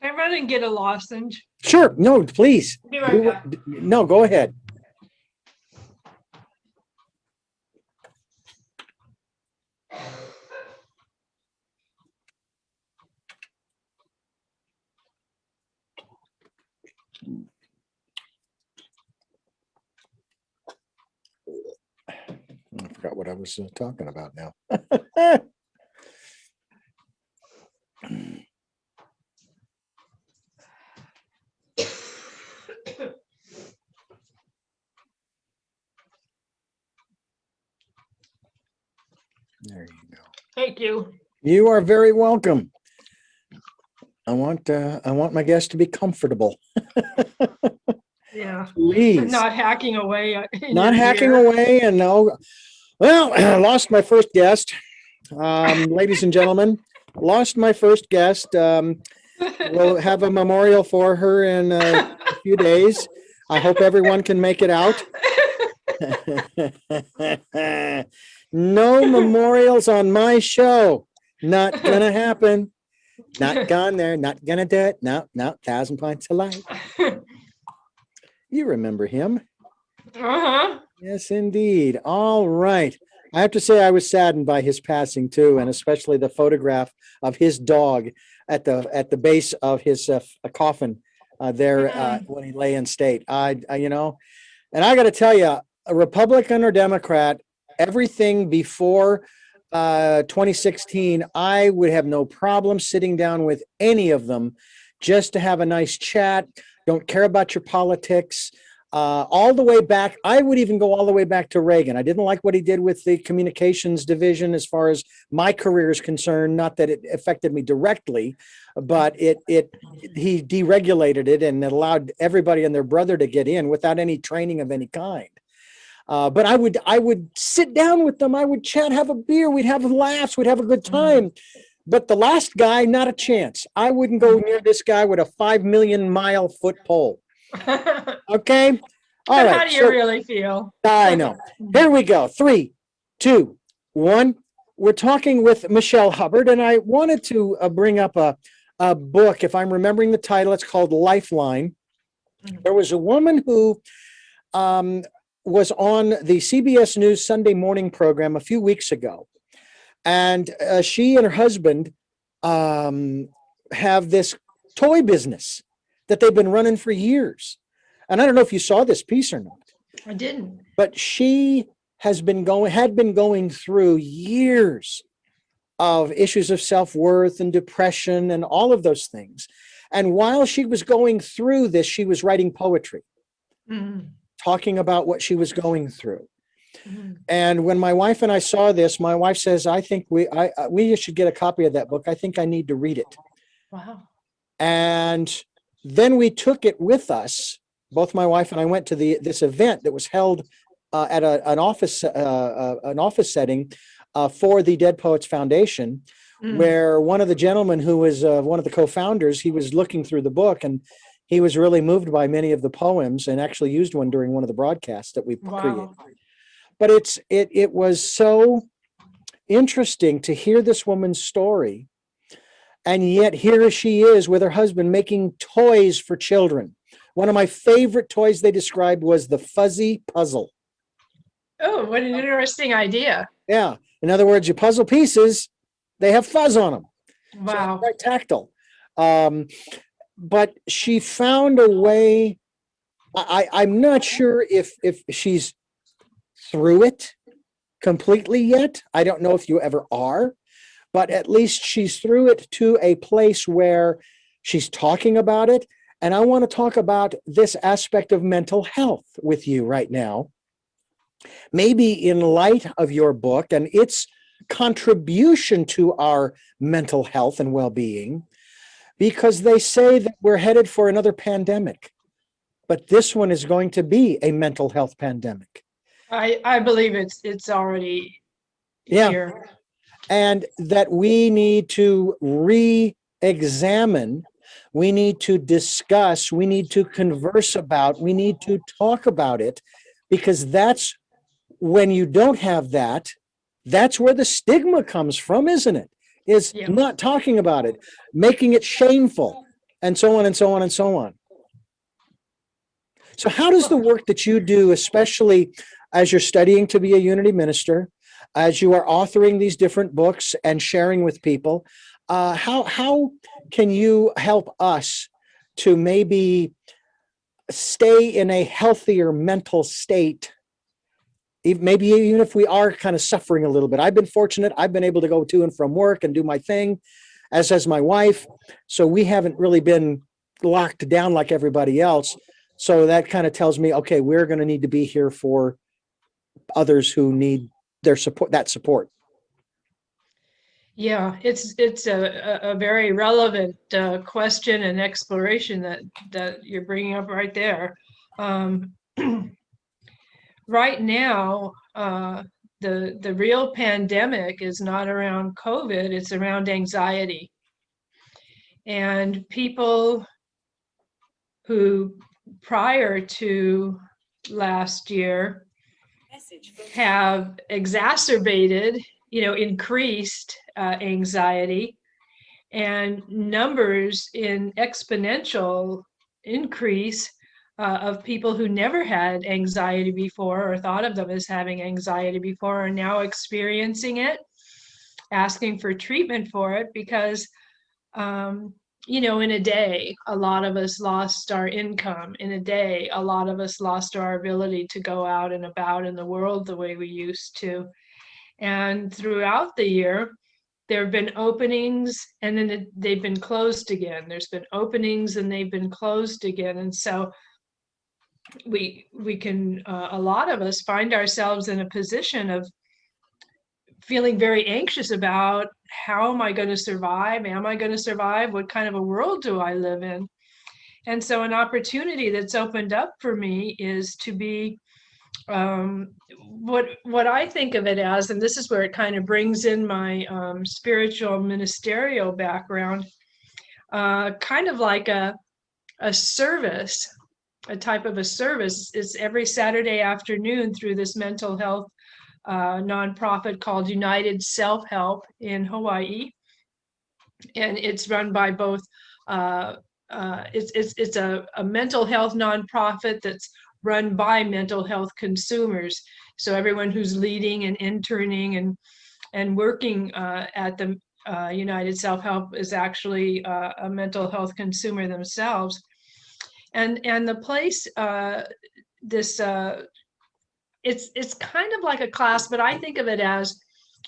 Can I run and get a lozenge? Sure. No, please. Be right back. No, go ahead. I forgot what I was talking about now. There you go. Thank you. You are very welcome. I want my guests to be comfortable. Yeah. Please. Not hacking away. Not hacking away, and no. Well, I lost my first guest. Ladies and gentlemen, lost my first guest. We'll have a memorial for her in a few days. I hope everyone can make it out. No memorials on my show. Not gonna happen. Not gone there. Not gonna do it. No, 1,000 Points of Light. You remember him. Uh-huh. Yes, indeed. All right. I have to say I was saddened by his passing too, and especially the photograph of his dog at the base of his coffin there when he lay in state. And I got to tell you, a Republican or Democrat, everything before 2016, I would have no problem sitting down with any of them just to have a nice chat. Don't care about your politics. all the way back. I would even go all the way back to Reagan. I didn't like what he did with the communications division as far as my career is concerned. Not that it affected me directly, but he deregulated it and it allowed everybody and their brother to get in without any training of any kind. But I would sit down with them. I would chat, have a beer. We'd have laughs. We'd have a good time. But the last guy, not a chance. I wouldn't go near this guy with a 5 million mile foot pole. Okay. All right. How do you really feel? I know. Here we go. 3, 2, 1. We're talking with Michelle Hubbard, and I wanted to bring up a book. If I'm remembering the title, it's called Lifeline. There was a woman who was on the CBS News Sunday morning program a few weeks ago, and she and her husband have this toy business that they've been running for years. And I don't know if you saw this piece or not. I didn't. But she had been going through years of issues of self-worth and depression and all of those things. And while she was going through this, she was writing poetry, talking about what she was going through. And when my wife and I saw this, my wife says, I think we should get a copy of that book. I think I need to read it. Wow. And then we took it with us. Both my wife and I went to this event that was held at an office setting for the Dead Poets Foundation, where one of the gentlemen who was one of the co-founders, he was looking through the book and he was really moved by many of the poems and actually used one during one of the broadcasts that we created. But it was so interesting to hear this woman's story. And yet here she is with her husband making toys for children. One of my favorite toys they described was the fuzzy puzzle. Oh, what an interesting idea. Yeah. In other words, your puzzle pieces, they have fuzz on them. Wow. So quite tactile. But she found a way. I'm not sure if she's through it completely yet. I don't know if you ever are, but at least she's through it to a place where she's talking about it. And I want to talk about this aspect of mental health with you right now. Maybe in light of your book and its contribution to our mental health and well-being, because they say that we're headed for another pandemic, but this one is going to be a mental health pandemic. I believe it's already here. And that we need to re-examine, we need to discuss, we need to converse about, we need to talk about it, because that's when you don't have that, that's where the stigma comes from, isn't it? Is not talking about it, making it shameful, and so on and so on and so on. So how does the work that you do, especially as you're studying to be a Unity minister, as you are authoring these different books and sharing with people, how can you help us to maybe stay in a healthier mental state, maybe even if we are kind of suffering a little bit? I've been fortunate. I've been able to go to and from work and do my thing, as has my wife. So we haven't really been locked down like everybody else. So that kind of tells me, okay, we're going to need to be here for others who need their support, that support. Yeah, it's a very relevant question and exploration that you're bringing up right there. Right now, the real pandemic is not around COVID, it's around anxiety. And people who prior to last year have exacerbated, increased anxiety, and numbers in exponential increase of people who never had anxiety before or thought of them as having anxiety before are now experiencing it, asking for treatment for it, because in a day, a lot of us lost our income. In a day, a lot of us lost our ability to go out and about in the world the way we used to. And throughout the year, there have been openings and then they've been closed again. There's been openings and they've been closed again. And so we can, a lot of us find ourselves in a position of feeling very anxious about, how am I going to survive? Am I going to survive? What kind of a world do I live in? And so an opportunity that's opened up for me is to be, what I think of it as, and this is where it kind of brings in my spiritual ministerial background, kind of like a service, a type of a service. It's every Saturday afternoon through this mental health nonprofit called United Self-Help in Hawaii, and it's run by both. It's a mental health nonprofit that's run by mental health consumers. So everyone who's leading and interning and working at the United Self-Help is actually a mental health consumer themselves. And the place, this it's kind of like a class, but I think of it as,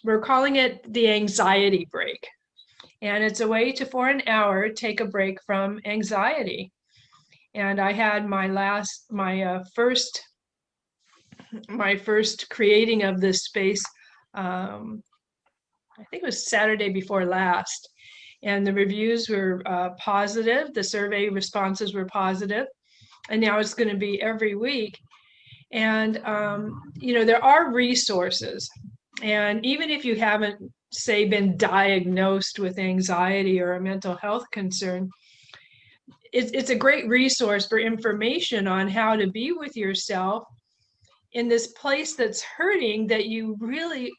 we're calling it the anxiety break. And it's a way to, for an hour, take a break from anxiety. And I had my first creating of this space, I think it was Saturday before last. And the reviews were positive. The survey responses were positive. And now it's going to be every week. And, there are resources. And even if you haven't, say, been diagnosed with anxiety or a mental health concern, it's a great resource for information on how to be with yourself in this place that's hurting, that you really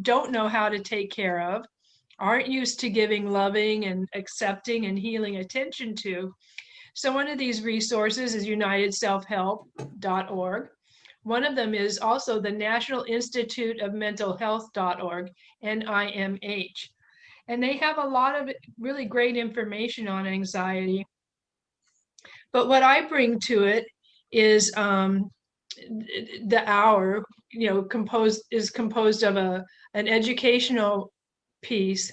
don't know how to take care of, aren't used to giving loving and accepting and healing attention to. So one of these resources is unitedselfhelp.org. One of them is also the National Institute of Mental Health.org, NIMH. And they have a lot of really great information on anxiety. But what I bring to it is the hour, composed of an educational piece.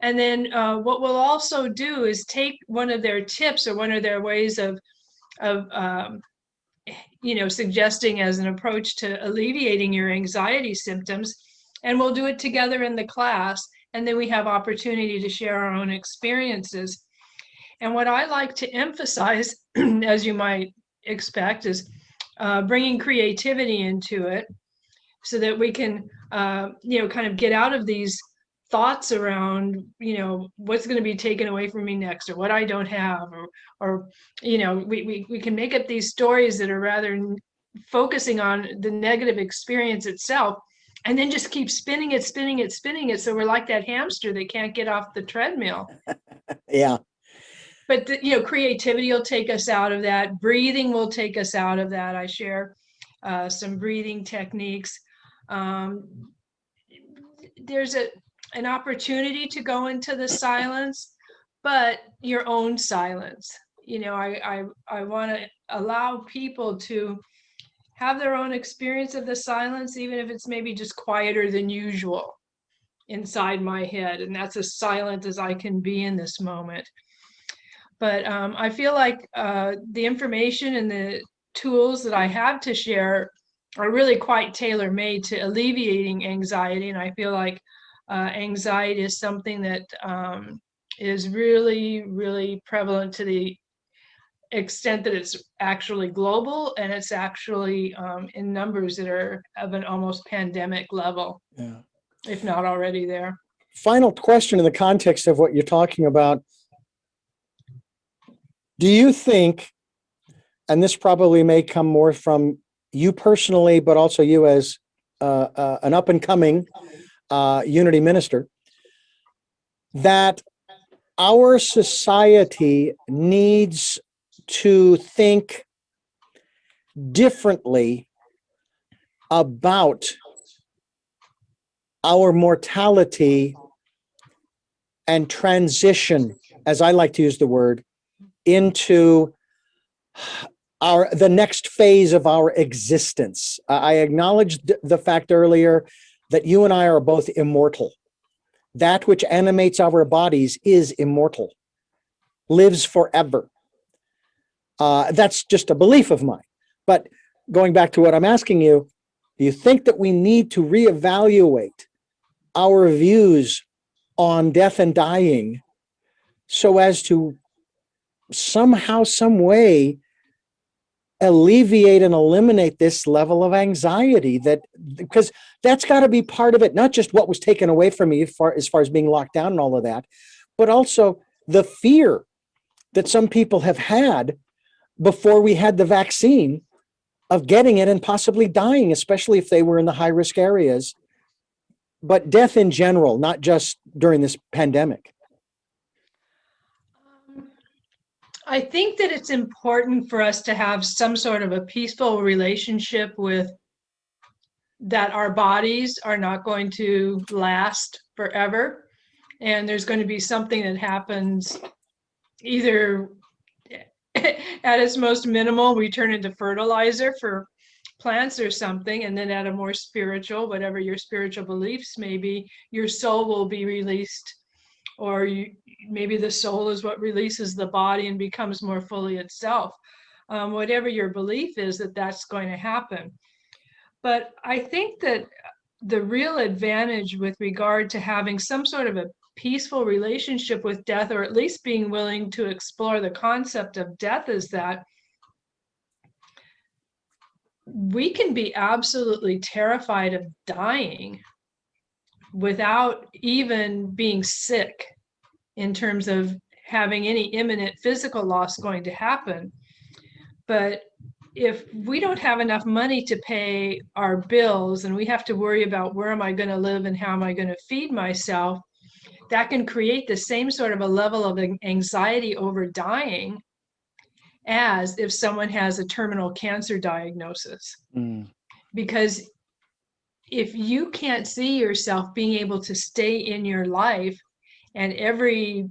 And then what we'll also do is take one of their tips or one of their ways of suggesting as an approach to alleviating your anxiety symptoms, and we'll do it together in the class. And then we have opportunity to share our own experiences. And what I like to emphasize, as you might expect, is bringing creativity into it, so that we can, kind of get out of these thoughts around, what's going to be taken away from me next, or what I don't have, or we can make up these stories that are rather focusing on the negative experience itself, and then just keep spinning it. So we're like that hamster that can't get off the treadmill. Yeah. But creativity will take us out of that. Breathing will take us out of that. I share some breathing techniques. There's an opportunity to go into the silence, but your own silence. I want to allow people to have their own experience of the silence, even if it's maybe just quieter than usual inside my head. And that's as silent as I can be in this moment. But I feel like the information and the tools that I have to share are really quite tailor-made to alleviating anxiety. And I feel like anxiety is something that is really, really prevalent to the extent that it's actually global, and it's actually in numbers that are of an almost pandemic level, if not already there. Final question in the context of what you're talking about. Do you think, and this probably may come more from you personally, but also you as an up-and-coming Unity minister, that our society needs to think differently about our mortality and transition, as I like to use the word, into the next phase of our existence? I acknowledged the fact earlier that you and I are both immortal. That which animates our bodies is immortal, lives forever. That's just a belief of mine. But going back to what I'm asking you, do you think that we need to reevaluate our views on death and dying so as to somehow, some way alleviate and eliminate this level of anxiety? That, because that's got to be part of it, not just what was taken away from me as far as being locked down and all of that, but also the fear that some people have had before we had the vaccine of getting it and possibly dying, especially if they were in the high risk areas, but death in general, not just during this pandemic. I think that it's important for us to have some sort of a peaceful relationship with that our bodies are not going to last forever. And there's going to be something that happens either at its most minimal, we turn into fertilizer for plants or something, and then at a more spiritual, whatever your spiritual beliefs may be, your soul will be released, or maybe the soul is what releases the body and becomes more fully itself. Whatever your belief is, that's going to happen. But I think that the real advantage with regard to having some sort of a peaceful relationship with death, or at least being willing to explore the concept of death, is that we can be absolutely terrified of dying without even being sick in terms of having any imminent physical loss going to happen. But if we don't have enough money to pay our bills and we have to worry about where am I going to live and how am I going to feed myself, that can create the same sort of a level of anxiety over dying as if someone has a terminal cancer diagnosis. Because if you can't see yourself being able to stay in your life, and every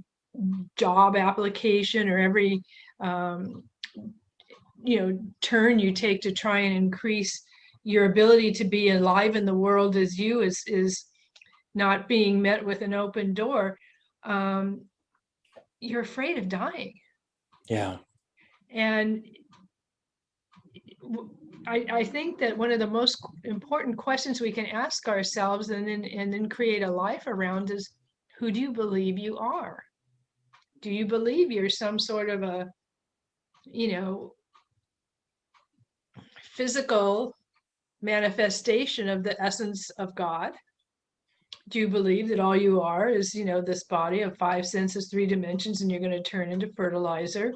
job application or every turn you take to try and increase your ability to be alive in the world as you is not being met with an open door, you're afraid of dying. Yeah. And I think that one of the most important questions we can ask ourselves and then create a life around is, who do you believe you are? Do you believe you're some sort of a, physical manifestation of the essence of God? Do you believe that all you are is, this body of 5 senses, 3 dimensions, and you're going to turn into fertilizer?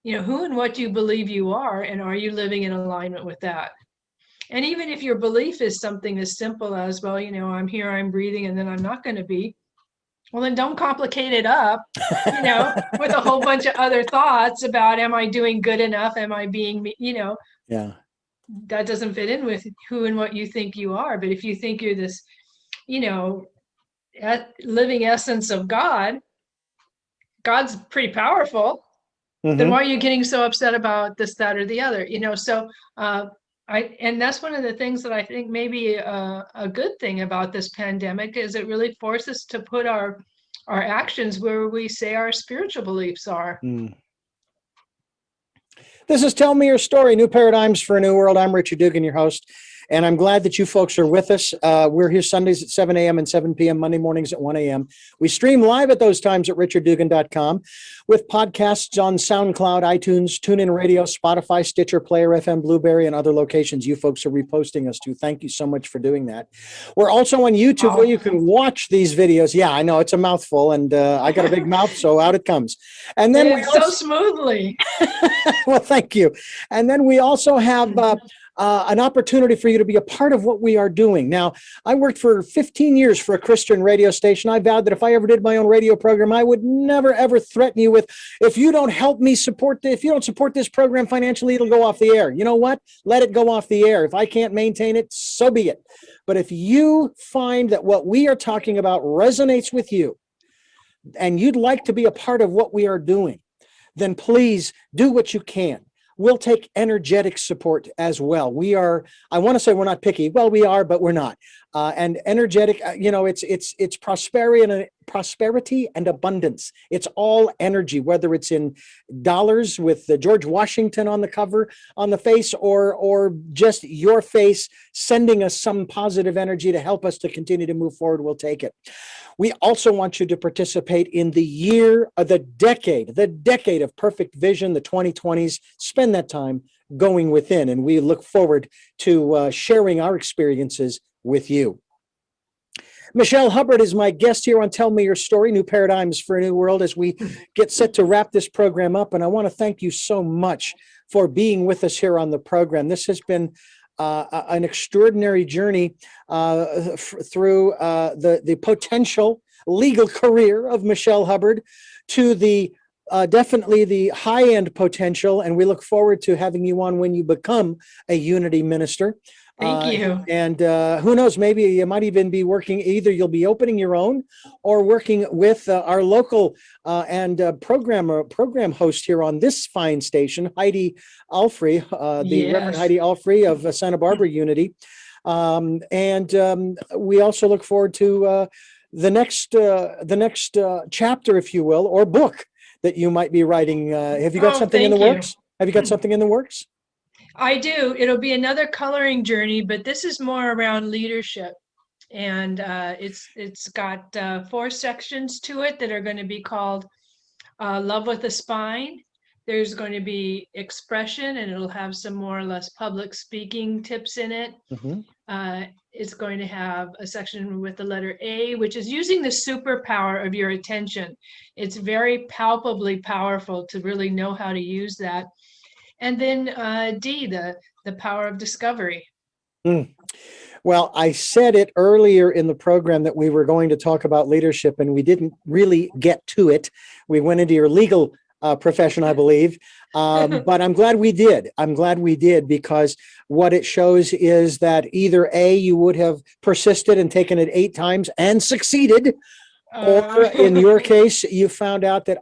Who and what do you believe you are, and are you living in alignment with that? And even if your belief is something as simple as, well, I'm here, I'm breathing, and then I'm not going to be, well, then don't complicate it up, with a whole bunch of other thoughts about, am I doing good enough? Am I being, Yeah. That doesn't fit in with who and what you think you are. But if you think you're this, living essence of God, God's pretty powerful. Then why are you getting so upset about this, that, or the other? So and that's one of the things that I think maybe a good thing about this pandemic is it really forces us to put our actions where we say our spiritual beliefs are. This is Tell Me Your Story, New Paradigms for a New World. I'm Richard Dugan, your host, and I'm glad that you folks are with us. We're here Sundays at 7 a.m. and 7 p.m., Monday mornings at 1 a.m. We stream live at those times at richarddugan.com with podcasts on SoundCloud, iTunes, TuneIn Radio, Spotify, Stitcher, Player FM, Blueberry, and other locations you folks are reposting us to. Thank you so much for doing that. We're also on YouTube where you can watch these videos. Yeah, I know, it's a mouthful, and I got a big mouth, so out it comes. And then so smoothly. Well, thank you. And then we also have an opportunity for you to be a part of what we are doing. Now, I worked for 15 years for a Christian radio station. I vowed that if I ever did my own radio program, I would never, ever threaten you with, if you don't help me if you don't support this program financially, it'll go off the air. You know what? Let it go off the air. If I can't maintain it, so be it. But if you find that what we are talking about resonates with you and you'd like to be a part of what we are doing, then please do what you can. We'll take energetic support as well. I want to say we're not picky. Well, we are, but we're not. and energetic. It's prosperity and abundance. It's all energy, whether it's in dollars with the George Washington on the cover on the face, or just your face sending us some positive energy to help us to continue to move forward. We'll take it. We also want you to participate in the decade of perfect vision, the 2020s. Spend that time going within, and we look forward to sharing our experiences with you. Michelle Hubbard is my guest here on Tell Me Your Story, New Paradigms for a New World, as we get set to wrap this program up. And I want to thank you so much for being with us here on the program. This has been an extraordinary journey through the potential legal career of Michelle Hubbard to the definitely the high-end potential. And we look forward to having you on when you become a Unity minister. Thank you. And who knows, maybe you might even be working, either you'll be opening your own or working with our local and program host here on this fine station, Heidi Alfrey, the Reverend Heidi Alfrey of Santa Barbara Unity. We also look forward to the next chapter, if you will, or book that you might be writing. Have you got something in the works? Have you got something in the works? I do. It'll be another coloring journey, but this is more around leadership. And it's got 4 sections to it that are going to be called Love with a Spine. There's going to be expression, and it'll have some more or less public speaking tips in it. It's going to have a section with the letter A, which is using the superpower of your attention. It's very palpably powerful to really know how to use that. And then D, the power of discovery. Well, I said it earlier in the program that we were going to talk about leadership, and we didn't really get to it. We went into your legal profession, I believe. But I'm glad we did. I'm glad we did, because what it shows is that either A, you would have persisted and taken it 8 times and succeeded, or in your case, you found out that,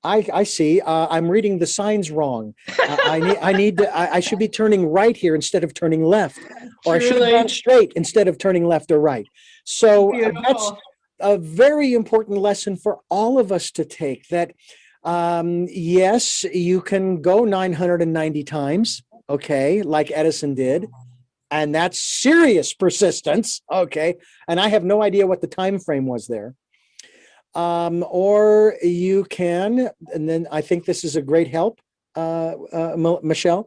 I see. I'm reading the signs wrong. I should be turning right here instead of turning left, or I should have gone straight instead of turning left or right. So that's a very important lesson for all of us to take, that yes, you can go 990 times, okay, like Edison did, and that's serious persistence, okay, and I have no idea what the time frame was there. Or you can, and then I think this is a great help, Michelle,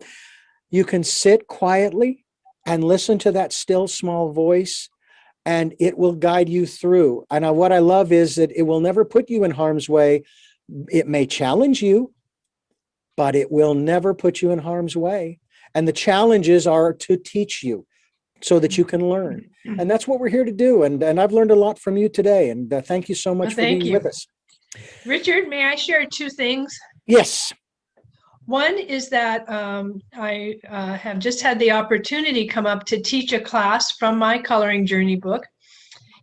you can sit quietly and listen to that still small voice, and it will guide you through. And what I love is that it will never put you in harm's way. It may challenge you, but it will never put you in harm's way. And the challenges are to teach you so that you can learn. And that's what we're here to do. And I've learned a lot from you today. And thank you so much for being with us. Richard, may I share 2 things? Yes. One is that I have just had the opportunity come up to teach a class from my Coloring Journey book.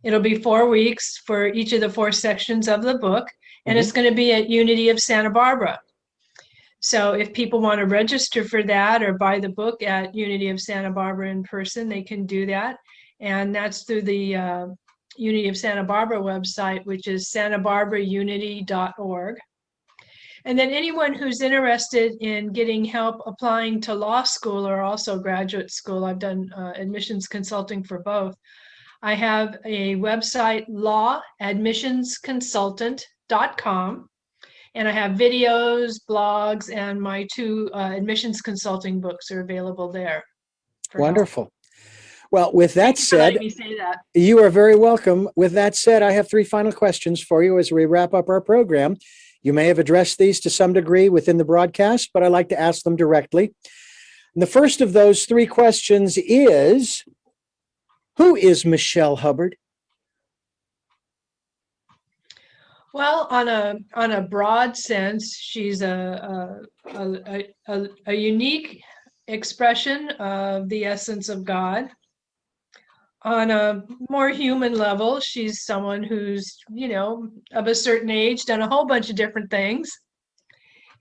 It'll be 4 weeks for each of the 4 sections of the book. And it's going to be at Unity of Santa Barbara. So if people want to register for that or buy the book at Unity of Santa Barbara in person, they can do that. And that's through the Unity of Santa Barbara website, which is santabarbaraunity.org. And then anyone who's interested in getting help applying to law school or also graduate school, I've done admissions consulting for both. I have a website, lawadmissionsconsultant.com. And I have videos, blogs, and my 2 admissions consulting books are available there. Wonderful. Well, with that said, let me say that. You are very welcome. With that said, I have 3 final questions for you as we wrap up our program. You may have addressed these to some degree within the broadcast, but I like to ask them directly. And the first of those 3 questions is, who is Michelle Hubbard? Well, on a broad sense, she's a unique expression of the essence of God. On a more human level, she's someone who's, of a certain age, done a whole bunch of different things,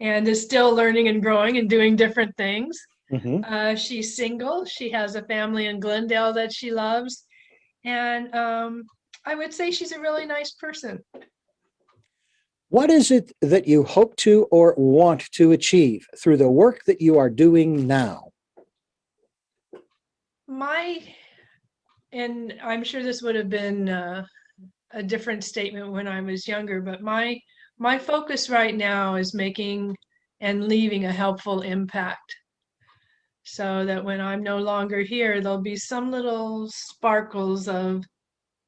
and is still learning and growing and doing different things. She's single. She has a family in Glendale that she loves. And I would say she's a really nice person. What is it that you hope to or want to achieve through the work that you are doing now? And I'm sure this would have been a different statement when I was younger, but my focus right now is making and leaving a helpful impact, so that when I'm no longer here, there'll be some little sparkles of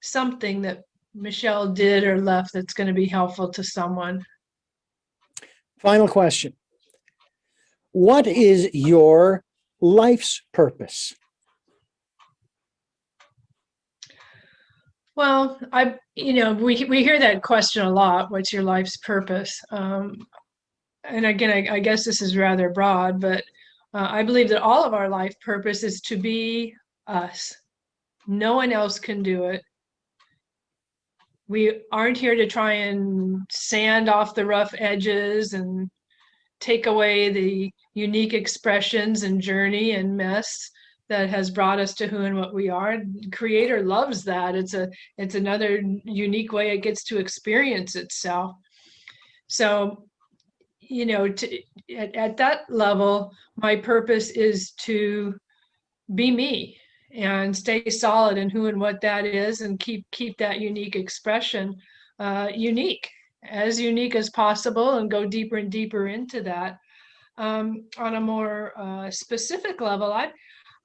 something that Michelle did or left that's going to be helpful to someone. Final question. What is your life's purpose? Well, we hear that question a lot. What's your life's purpose? And again, I guess this is rather broad, but I believe that all of our life purpose is to be us. No one else can do it. We aren't here to try and sand off the rough edges and take away the unique expressions and journey and mess that has brought us to who and what we are. Creator loves that. It's another unique way it gets to experience itself. So, at that level, my purpose is to be me and stay solid in who and what that is, and keep that unique expression unique as possible, and go deeper and deeper into that. On a more specific level,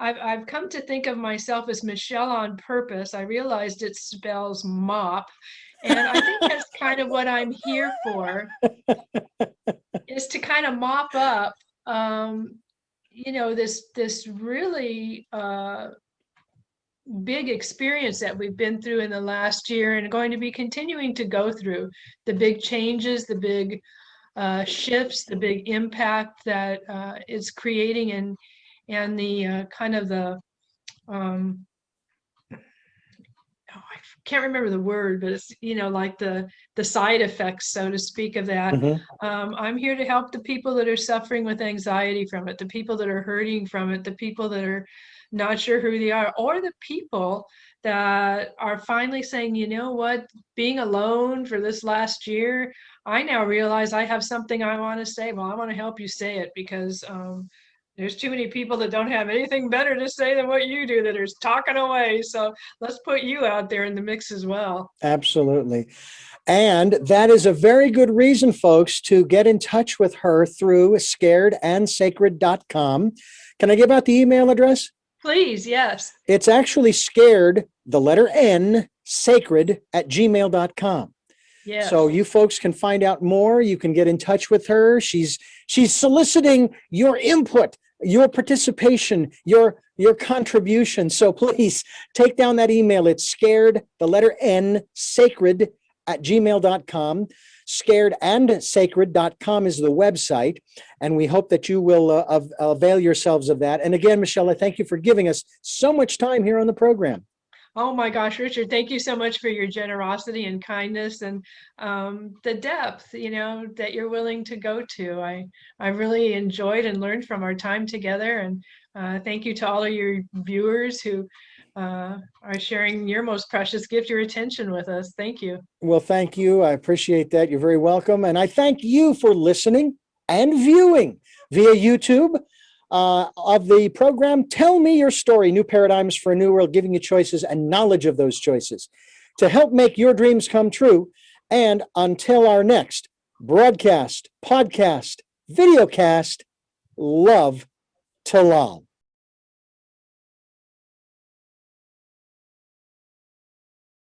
I've come to think of myself as Michelle on purpose. I realized it spells mop, and I think that's kind of what I'm here for, is to kind of mop up, this really big experience that we've been through in the last year, and going to be continuing to go through. The big changes, the big shifts, the big impact that it's creating, and the kind of the I can't remember the word, but it's like the side effects, so to speak, of that. I'm here to help the people that are suffering with anxiety from it, the people that are hurting from it, the people that are not sure who they are, or the people that are finally saying, you know what, being alone for this last year, I now realize I have something I want to say. Well, I want to help you say it, because there's too many people that don't have anything better to say than what you do, that are talking away. So let's put you out there in the mix as well. Absolutely. And that is a very good reason, folks, to get in touch with her through scaredNsacred.com. Can I give out the email address? Please, yes. It's actually scared, the letter N, sacred @gmail.com. Yes. So you folks can find out more. You can get in touch with her. She's soliciting your input, your participation, your contribution. So please take down that email. It's scared, the letter N, sacred @gmail.com. scaredandsacred.com is the website, and we hope that you will avail yourselves of that. And again, Michelle, I thank you for giving us so much time here on the program. Oh my gosh, Richard, thank you so much for your generosity and kindness, and the depth, that you're willing to go to. I really enjoyed and learned from our time together, and thank you to all of your viewers who are sharing your most precious gift, your attention, with us. Thank you. Well, thank you. I appreciate that. You're very welcome. And I thank you for listening and viewing via YouTube of the program Tell Me Your Story, New Paradigms for a New World, giving you choices and knowledge of those choices to help make your dreams come true. And until our next broadcast, podcast, videocast, love to love.